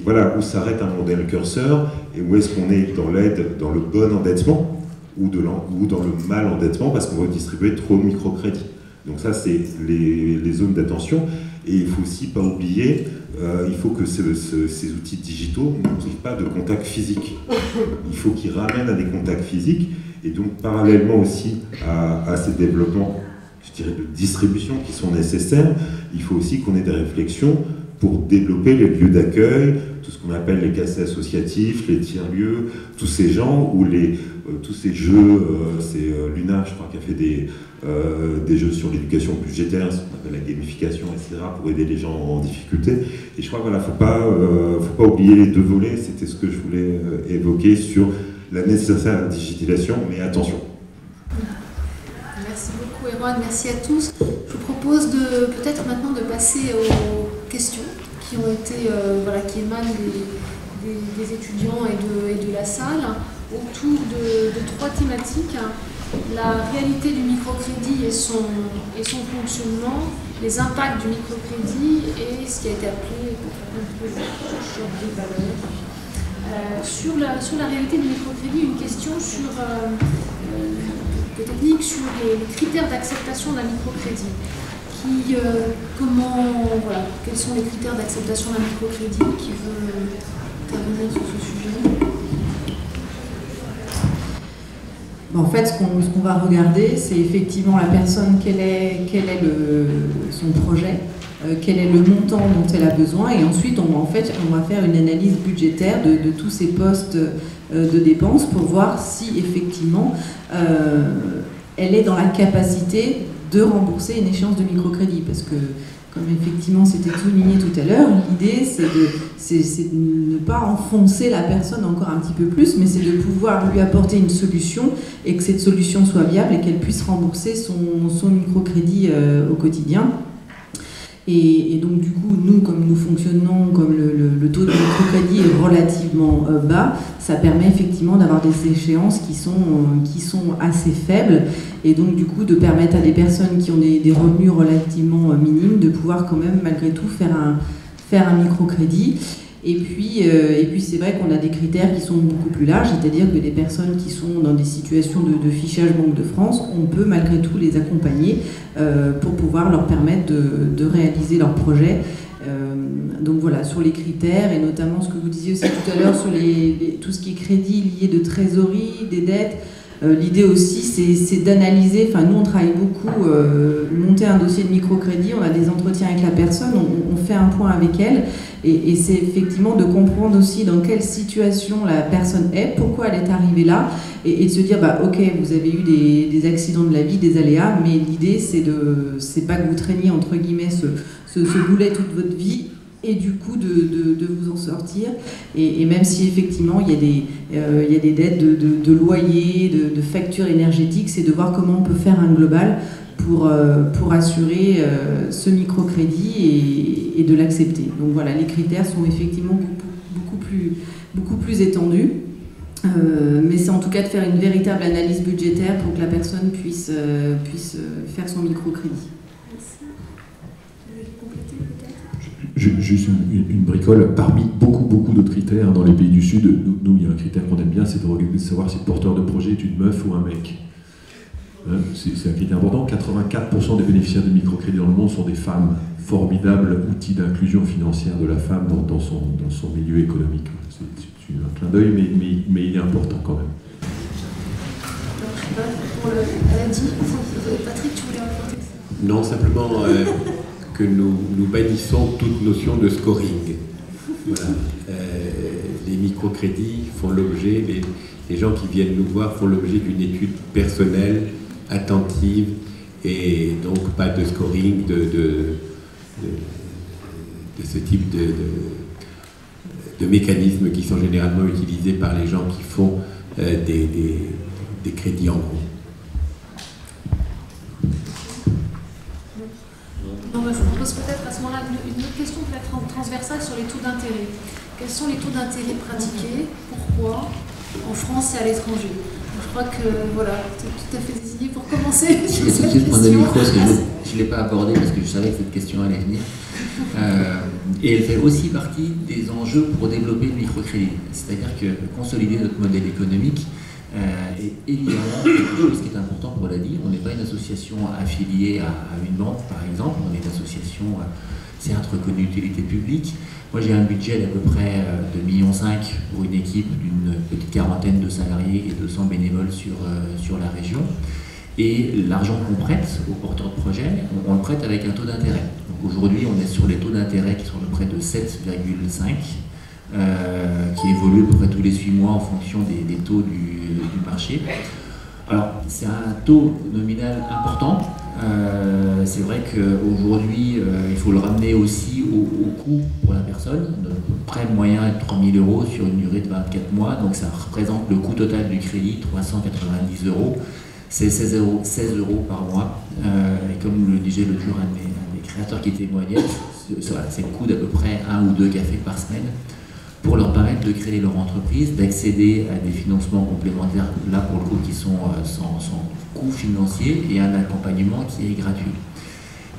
voilà où s'arrête un modèle curseur, et où est-ce qu'on est dans l'aide, dans le bon endettement, ou dans le mal endettement, parce qu'on va distribuer trop de microcrédits. Donc ça, c'est les zones d'attention. Et il ne faut aussi pas oublier, il faut que ces outils digitaux ne privent pas de contact physique. Il faut qu'ils ramènent à des contacts physiques. Et donc, parallèlement aussi à ces développements, je dirais, de distribution qui sont nécessaires, il faut aussi qu'on ait des réflexions pour développer les lieux d'accueil, tout ce qu'on appelle les cafés associatifs, les tiers-lieux, tous ces gens où tous ces jeux, c'est Luna, je crois, qui a fait des jeux sur l'éducation budgétaire, ce qu'on appelle la gamification, etc., pour aider les gens en difficulté. Et je crois qu'il ne faut pas oublier les deux volets, c'était ce que je voulais évoquer sur la nécessaire digitalisation, mais attention. Merci beaucoup Erwan, merci à tous. Je vous propose peut-être maintenant de passer aux questions qui ont été, qui émanent des étudiants et de la salle autour de trois thématiques. La réalité du microcrédit et son fonctionnement, les impacts du microcrédit et ce qui a été appelé un peu le choc des valeurs. Sur la réalité du microcrédit, une question technique sur les critères d'acceptation d'un microcrédit. Quels sont les critères d'acceptation d'un microcrédit? Qui veut intervenir sur ce sujet? En fait, ce qu'on va regarder, c'est effectivement la personne, quel est son projet, quel est le montant dont elle a besoin, et ensuite on va faire une analyse budgétaire de tous ces postes de dépenses pour voir si effectivement elle est dans la capacité de rembourser une échéance de microcrédit, parce que comme effectivement c'était souligné tout à l'heure, l'idée c'est de ne pas enfoncer la personne encore un petit peu plus, mais c'est de pouvoir lui apporter une solution et que cette solution soit viable et qu'elle puisse rembourser son microcrédit au quotidien. Et donc du coup, nous, comme nous fonctionnons, comme le taux de microcrédit est relativement bas, ça permet effectivement d'avoir des échéances qui sont assez faibles, et donc du coup de permettre à des personnes qui ont des revenus relativement minimes de pouvoir quand même malgré tout faire un microcrédit. Et puis c'est vrai qu'on a des critères qui sont beaucoup plus larges, c'est-à-dire que des personnes qui sont dans des situations de fichage Banque de France, on peut malgré tout les accompagner pour pouvoir leur permettre de réaliser leur projet. Donc voilà, sur les critères, et notamment ce que vous disiez aussi tout à l'heure sur tout ce qui est crédit lié de trésorerie, des dettes. L'idée aussi, c'est d'analyser, enfin nous on travaille beaucoup, monter un dossier de microcrédit, on a des entretiens avec la personne, on fait un point avec elle, et c'est effectivement de comprendre aussi dans quelle situation la personne est, pourquoi elle est arrivée là, et de se dire, ok, vous avez eu des accidents de la vie, des aléas, mais l'idée c'est pas que vous traîniez entre guillemets ce boulet toute votre vie, et du coup de vous en sortir, et même si effectivement il y a des dettes de loyer, de factures énergétiques, c'est de voir comment on peut faire un global pour assurer ce microcrédit et de l'accepter. Donc voilà, les critères sont effectivement beaucoup plus étendus, mais c'est en tout cas de faire une véritable analyse budgétaire pour que la personne puisse faire son microcrédit. Juste une bricole, parmi beaucoup d'autres critères dans les pays du Sud, nous il y a un critère qu'on aime bien, c'est de savoir si le porteur de projet est une meuf ou un mec. C'est un critère important. 84% des bénéficiaires de microcrédit dans le monde sont des femmes. Formidable outil d'inclusion financière de la femme dans son milieu économique. C'est un clin d'œil, mais il est important quand même. Patrick, tu voulais rajouter? Non, simplement que nous bannissons toute notion de scoring. Voilà. Les microcrédits font l'objet, les gens qui viennent nous voir font l'objet d'une étude personnelle, attentive, et donc pas de scoring de ce type de mécanismes qui sont généralement utilisés par les gens qui font des crédits en gros. Non, je vous pose peut-être à ce moment-là une autre question peut-être transversale sur les taux d'intérêt. Quels sont les taux d'intérêt pratiqués? Pourquoi? En France et à l'étranger. Je crois que voilà, c'est tout à fait désigné pour commencer. Je vais essayer de prendre le micro parce que je ne l'ai pas abordé parce que je savais que cette question allait venir. Et elle fait aussi partie des enjeux pour développer le microcrédit. C'est-à-dire que consolider notre modèle économique est évidemment quelque chose qui est important pour la DI. On n'est pas une association affiliée à une banque, par exemple. On est une association, certes, reconnue d'utilité publique. Moi, j'ai un budget d'à peu près de 1,5 million pour une équipe d'une petite quarantaine de salariés et 200 bénévoles sur la région. Et l'argent qu'on prête aux porteurs de projet, on le prête avec un taux d'intérêt. Donc aujourd'hui, on est sur les taux d'intérêt qui sont à peu près de 7,5, qui évoluent à peu près tous les 8 mois en fonction des taux du marché. Alors, c'est un taux nominal important. C'est vrai qu'aujourd'hui, il faut le ramener aussi au coût pour la personne. Le prêt moyen est de 3 000 € sur une durée de 24 mois, donc ça représente le coût total du crédit, 390 €. C'est 16 € par mois. Et comme le disait l'autre jour un des créateurs qui témoignait, c'est le coût d'à peu près 1 ou 2 cafés par semaine pour leur permettre de créer leur entreprise, d'accéder à des financements complémentaires, là pour le coup qui sont sans coût financier, et un accompagnement qui est gratuit.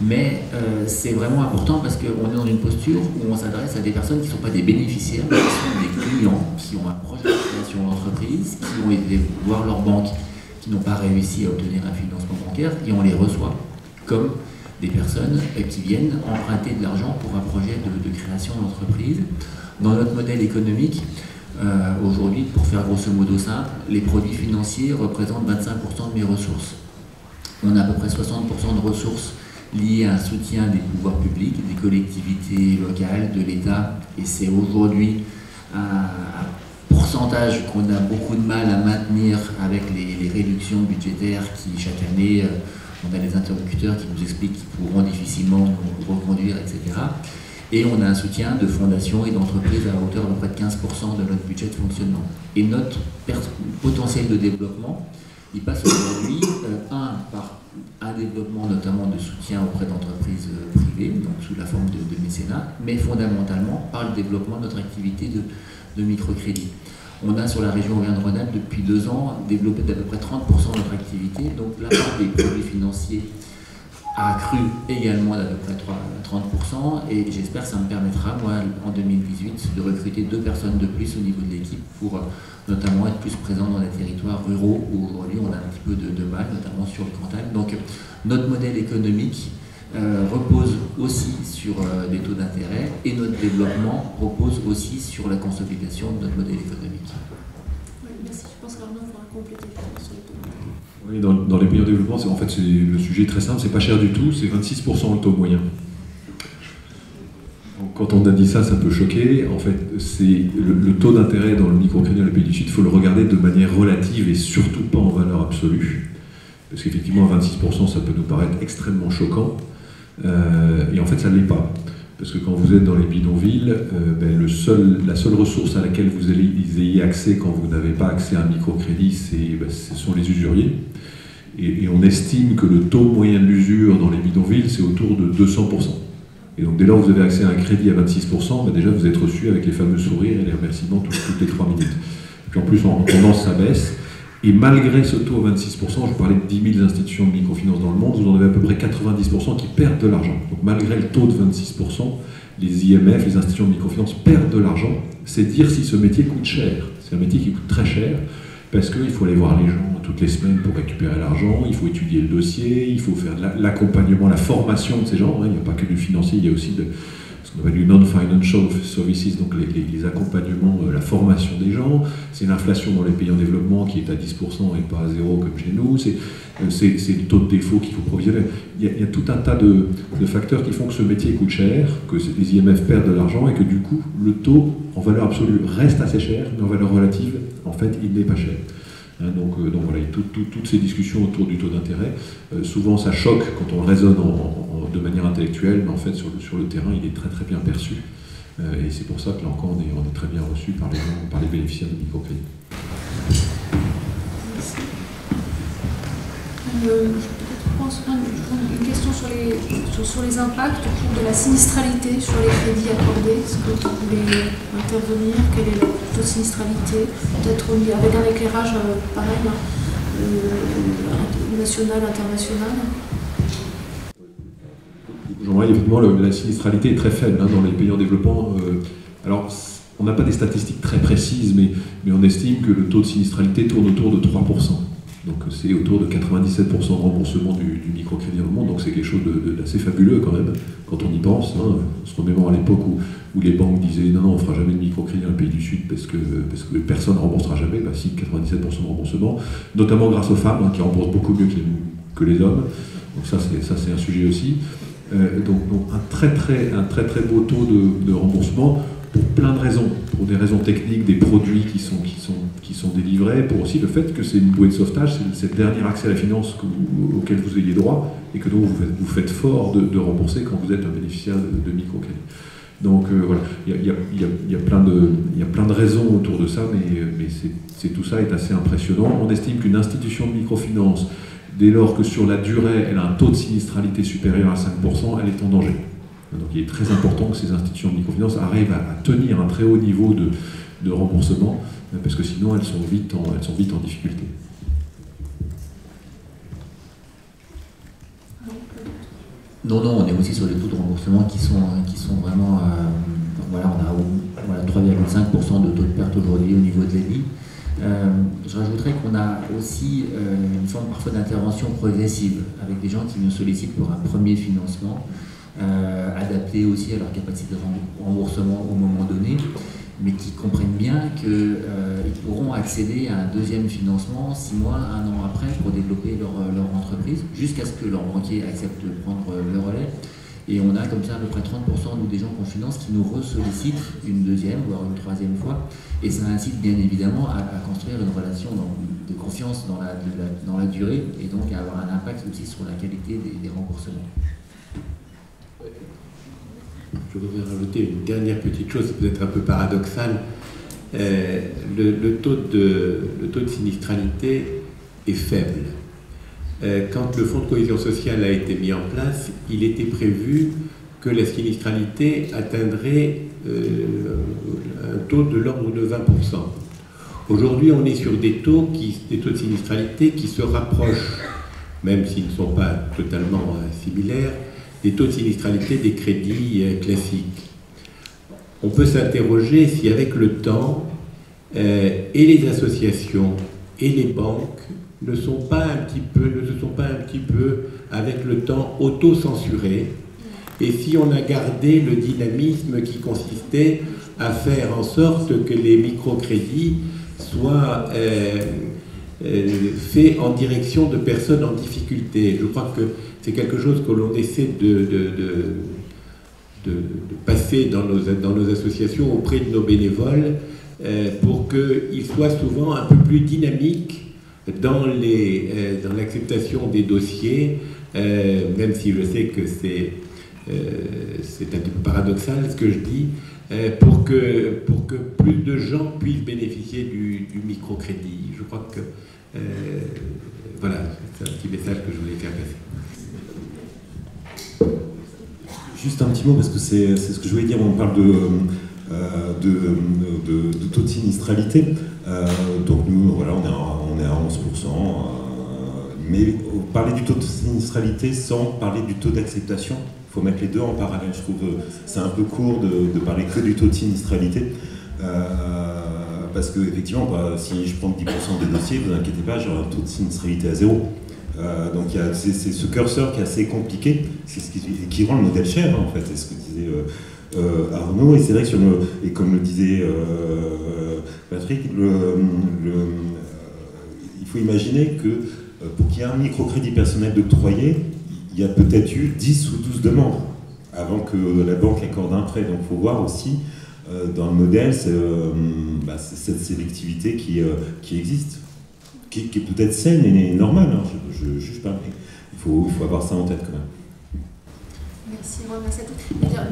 Mais c'est vraiment important parce qu'on est dans une posture où on s'adresse à des personnes qui ne sont pas des bénéficiaires, mais qui sont des clients, qui ont un projet de création d'entreprise, qui ont été voir leur banque, qui n'ont pas réussi à obtenir un financement bancaire, et on les reçoit comme des personnes qui viennent emprunter de l'argent pour un projet de création d'entreprise. Dans notre modèle économique, aujourd'hui, pour faire grosso modo simple, les produits financiers représentent 25% de mes ressources. On a à peu près 60% de ressources liées à un soutien des pouvoirs publics, des collectivités locales, de l'État, et c'est aujourd'hui un pourcentage qu'on a beaucoup de mal à maintenir avec les réductions budgétaires qui, chaque année, on a des interlocuteurs qui nous expliquent qu'ils pourront difficilement nous reconduire, etc. Et on a un soutien de fondations et d'entreprises à hauteur de près de 15% de notre budget de fonctionnement. Et notre potentiel de développement, il passe aujourd'hui, par un développement notamment de soutien auprès d'entreprises privées, donc sous la forme de mécénat, mais fondamentalement par le développement de notre activité de microcrédit. On a sur la région Auvergne-Rhône-Alpes depuis 2 ans développé d'à peu près 30% de notre activité, donc la part des produits financiers a accru également d'à peu près 30%, et j'espère que ça me permettra, moi, en 2018, de recruter 2 personnes de plus au niveau de l'équipe pour notamment être plus présent dans les territoires ruraux où aujourd'hui on a un petit peu de mal, notamment sur le Cantal. Donc notre modèle économique repose aussi sur des taux d'intérêt, et notre développement repose aussi sur la consolidation de notre modèle économique. Oui, merci. Je pense qu'Arnaud pourra compléter sur les taux d'intérêt. Oui, dans les pays en développement, en fait, le sujet est très simple, c'est pas cher du tout, c'est 26% le taux moyen. Donc, quand on a dit ça, ça peut choquer. En fait, c'est le taux d'intérêt dans le microcrédit dans les pays du Sud, il faut le regarder de manière relative et surtout pas en valeur absolue. Parce qu'effectivement, à 26%, ça peut nous paraître extrêmement choquant. Et en fait, ça ne l'est pas. Parce que quand vous êtes dans les bidonvilles, la seule ressource à laquelle vous ayez accès quand vous n'avez pas accès à un microcrédit, ce sont les usuriers. Et on estime que le taux moyen de l'usure dans les bidonvilles, c'est autour de 200%. Et donc dès lors que vous avez accès à un crédit à 26%, déjà vous êtes reçu avec les fameux sourires et les remerciements toutes les 3 minutes. Et puis en plus, en tendance, ça baisse. Et malgré ce taux à 26%, je parlais de 10 000 institutions de microfinance dans le monde, vous en avez à peu près 90% qui perdent de l'argent. Donc malgré le taux de 26%, les IMF, les institutions de microfinance perdent de l'argent, c'est dire si ce métier coûte cher. C'est un métier qui coûte très cher, parce qu'il faut aller voir les gens toutes les semaines pour récupérer l'argent, il faut étudier le dossier, il faut faire l'accompagnement, la formation de ces gens. Il n'y a pas que du financier, il y a aussi ce qu'on appelle du non-financial services, donc les accompagnements, la formation des gens. C'est l'inflation dans les pays en développement qui est à 10% et pas à 0 comme chez nous. C'est le taux de défaut qu'il faut provisionner. Il y a tout un tas de facteurs qui font que ce métier coûte cher, que les IMF perdent de l'argent et que du coup, le taux en valeur absolue reste assez cher, mais en valeur relative, en fait, il n'est pas cher. Donc voilà, toutes ces discussions autour du taux d'intérêt, souvent ça choque quand on raisonne de manière intellectuelle, mais en fait sur le terrain il est très très bien perçu. Et c'est pour ça que là encore on est très bien reçu par les bénéficiaires de microcrédit. Une question sur les impacts au cours de la sinistralité sur les crédits accordés. Est-ce que vous voulez intervenir? Quel est le taux de sinistralité? Peut-être avec un éclairage pareil, national, international. Jean-Marie, effectivement, la sinistralité est très faible dans les pays en développement. Alors, on n'a pas des statistiques très précises, mais on estime que le taux de sinistralité tourne autour de 3%. Donc c'est autour de 97% de remboursement du microcrédit dans le monde, donc c'est quelque chose d'assez fabuleux quand même, quand on y pense. On se remémore à l'époque où les banques disaient non, on ne fera jamais de microcrédit dans le pays du Sud parce que personne ne remboursera jamais. Bah, si, 97% de remboursement, notamment grâce aux femmes qui remboursent beaucoup mieux que les hommes. Donc ça c'est un sujet aussi. Donc un très très beau taux de remboursement pour plein de raisons, pour des raisons techniques, des produits qui sont délivrés, pour aussi le fait que c'est une bouée de sauvetage, c'est le dernier accès à la finance auquel vous ayez droit et que donc vous faites fort de rembourser quand vous êtes un bénéficiaire de microcrédit. Donc voilà, il y a plein de raisons autour de ça, mais tout ça est assez impressionnant. On estime qu'une institution de microfinance, dès lors que sur la durée, elle a un taux de sinistralité supérieur à 5%, elle est en danger. Donc il est très important que ces institutions de microfinance arrivent à tenir un très haut niveau de remboursement, parce que sinon elles sont vite en difficulté. Non, on est aussi sur les taux de remboursement qui sont vraiment... voilà, on a 3,5% de taux de perte aujourd'hui au niveau de l'EBI. Je rajouterais qu'on a aussi une forme parfois d'intervention progressive, avec des gens qui nous sollicitent pour un premier financement, adapté aussi à leur capacité de remboursement au moment donné, mais qui comprennent bien qu'ils pourront accéder à un deuxième financement 6 mois, 1 an après pour développer leur entreprise, jusqu'à ce que leur banquier accepte de prendre le relais. Et on a comme ça à peu près 30% des gens qu'on finance qui nous ressollicitent une deuxième, voire une troisième fois. Et ça incite bien évidemment à construire une relation de confiance dans la durée et donc à avoir un impact aussi sur la qualité des remboursements. Je voudrais rajouter une dernière petite chose, peut-être un peu paradoxale. Le taux de sinistralité est faible. Quand le Fonds de cohésion sociale a été mis en place, il était prévu que la sinistralité atteindrait un taux de l'ordre de 20%. Aujourd'hui, on est sur des taux de sinistralité qui se rapprochent, même s'ils ne sont pas totalement similaires, des taux de sinistralité des crédits classiques. On peut s'interroger si avec le temps, et les associations et les banques ne se sont pas un petit peu, avec le temps, auto-censurés, et si on a gardé le dynamisme qui consistait à faire en sorte que les microcrédits soient faits en direction de personnes en difficulté. Je crois que c'est quelque chose que l'on essaie de passer dans nos associations auprès de nos bénévoles pour qu'ils soient souvent un peu plus dynamiques dans l'acceptation des dossiers, même si je sais que c'est un petit peu paradoxal ce que je dis, pour que plus de gens puissent bénéficier du microcrédit. Je crois que voilà, c'est un petit message que je voulais faire passer. Juste un petit mot, parce que c'est ce que je voulais dire, on parle de taux de sinistralité. Donc nous, voilà, on est à 11%, mais parler du taux de sinistralité sans parler du taux d'acceptation, faut mettre les deux en parallèle. Je trouve c'est un peu court de parler que du taux de sinistralité. Parce que effectivement, si je prends 10% des dossiers, vous inquiétez pas, j'aurai un taux de sinistralité à 0. Donc c'est ce curseur qui est assez compliqué, c'est ce qui rend le modèle cher en fait, c'est ce que disait Arnaud, et c'est vrai que et comme le disait Patrick, il faut imaginer que pour qu'il y ait un microcrédit personnel octroyé, il y a peut-être eu 10 ou 12 demandes avant que la banque accorde un prêt. Donc il faut voir aussi dans le modèle cette sélectivité qui existe, qui est peut-être saine et normale, hein, je ne juge pas, mais il faut avoir ça en tête quand même. Merci, merci à tous. Il y a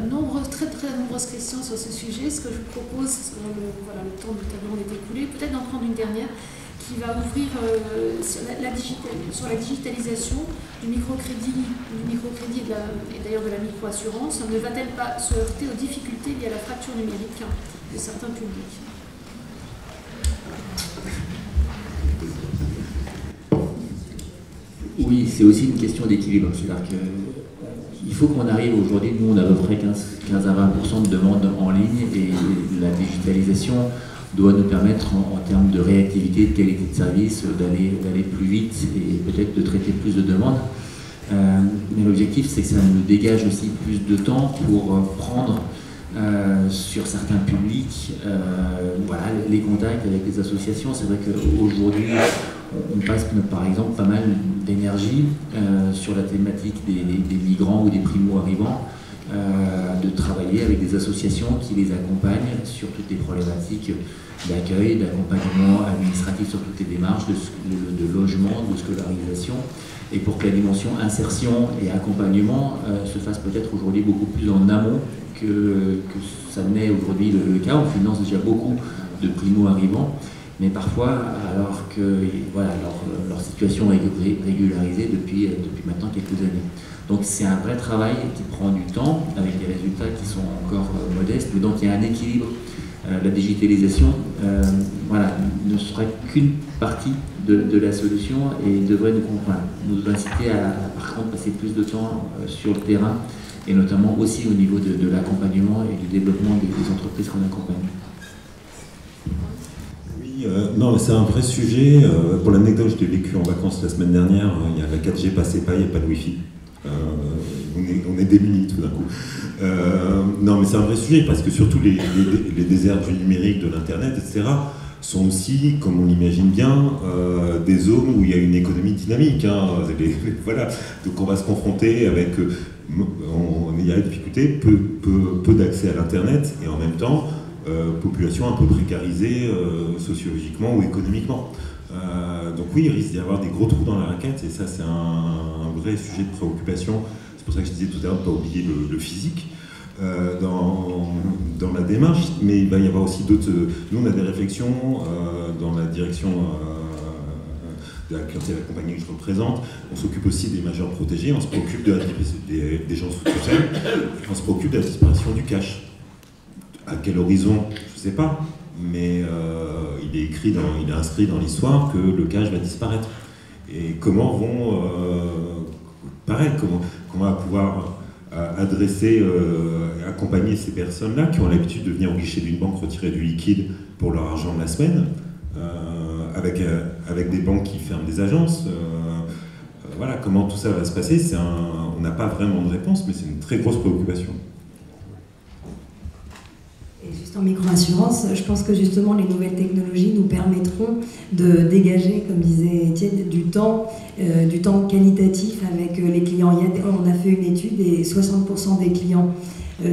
très nombreuses questions sur ce sujet. Ce que je vous propose, parce que le temps du tableau est écoulé, peut-être d'en prendre une dernière qui va ouvrir sur la digitalisation du microcrédit et d'ailleurs de la microassurance. Ne va-t-elle pas se heurter aux difficultés liées à la fracture numérique de certains publics ? Oui, c'est aussi une question d'équilibre. C'est-à-dire qu'il faut qu'on arrive aujourd'hui, nous on a à peu près 15 à 20% de demandes en ligne et la digitalisation doit nous permettre en termes de réactivité, de qualité de service, d'aller plus vite et peut-être de traiter plus de demandes. Mais l'objectif c'est que ça nous dégage aussi plus de temps pour prendre sur certains publics les contacts avec les associations. C'est vrai qu'aujourd'hui on passe par exemple pas mal d'énergie sur la thématique des migrants ou des primo-arrivants, de travailler avec des associations qui les accompagnent sur toutes les problématiques d'accueil, d'accompagnement administratif sur toutes les démarches, de logement, de scolarisation, et pour que la dimension insertion et accompagnement se fasse peut-être aujourd'hui beaucoup plus en amont que ça n'est aujourd'hui le cas. On finance déjà beaucoup de primo-arrivants, mais parfois, alors que leur situation est régularisée depuis maintenant quelques années. Donc c'est un vrai travail qui prend du temps, avec des résultats qui sont encore modestes, mais donc il y a un équilibre. La digitalisation ne sera qu'une partie de la solution et devrait nous inciter à par contre passer plus de temps sur le terrain, et notamment aussi au niveau de l'accompagnement et du développement des entreprises qu'on accompagne. Non, c'est un vrai sujet. Pour l'anecdote, je l'ai vécu en vacances la semaine dernière. Il y a la 4G passait pas, il n'y a pas de Wi-Fi. On est démunis tout d'un coup. Non, mais c'est un vrai sujet parce que surtout les déserts du numérique, de l'Internet, etc., sont aussi, comme on l'imagine bien, des zones où il y a une économie dynamique. Hein. Voilà. Donc on va se confronter avec... il y a la difficulté, peu d'accès à l'Internet et en même temps, population un peu précarisée sociologiquement ou économiquement. Donc oui, il risque d'y avoir des gros trous dans la raquette et ça c'est un vrai sujet de préoccupation. C'est pour ça que je disais tout à l'heure de ne pas oublier le physique dans la démarche, mais il va y avoir aussi d'autres... Nous on a des réflexions dans la direction de la clientèle accompagnée que je représente. On s'occupe aussi des majeurs protégés, on se préoccupe des gens sous tutelle, on se préoccupe de la disparition du cash. À quel horizon, je ne sais pas, mais il est inscrit dans l'histoire que le cash va disparaître. Et comment comment on va pouvoir adresser, accompagner ces personnes-là qui ont l'habitude de venir au guichet d'une banque retirer du liquide pour leur argent de la semaine, avec des banques qui ferment des agences. Comment tout ça va se passer, on n'a pas vraiment de réponse, mais c'est une très grosse préoccupation. Et juste en microassurance, je pense que justement les nouvelles technologies nous permettront de dégager, comme disait Étienne, du temps qualitatif avec les clients. On a fait une étude et 60% des clients,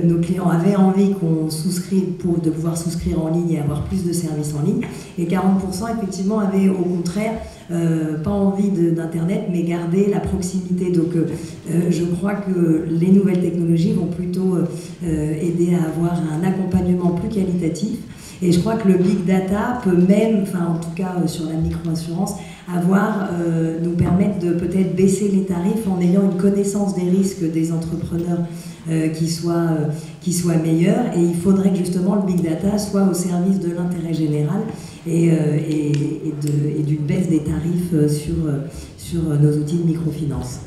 nos clients avaient envie qu'on souscrive de pouvoir souscrire en ligne et avoir plus de services en ligne. Et 40% effectivement avaient au contraire pas envie d'Internet, mais garder la proximité. Donc je crois que les nouvelles technologies vont plutôt aider à avoir un accompagnement plus qualitatif. Et je crois que le big data peut même, en tout cas sur la microassurance, nous permettre de peut-être baisser les tarifs en ayant une connaissance des risques des entrepreneurs qui soit meilleure. Et il faudrait que justement le big data soit au service de l'intérêt général et d'une baisse des tarifs sur nos outils de microfinance.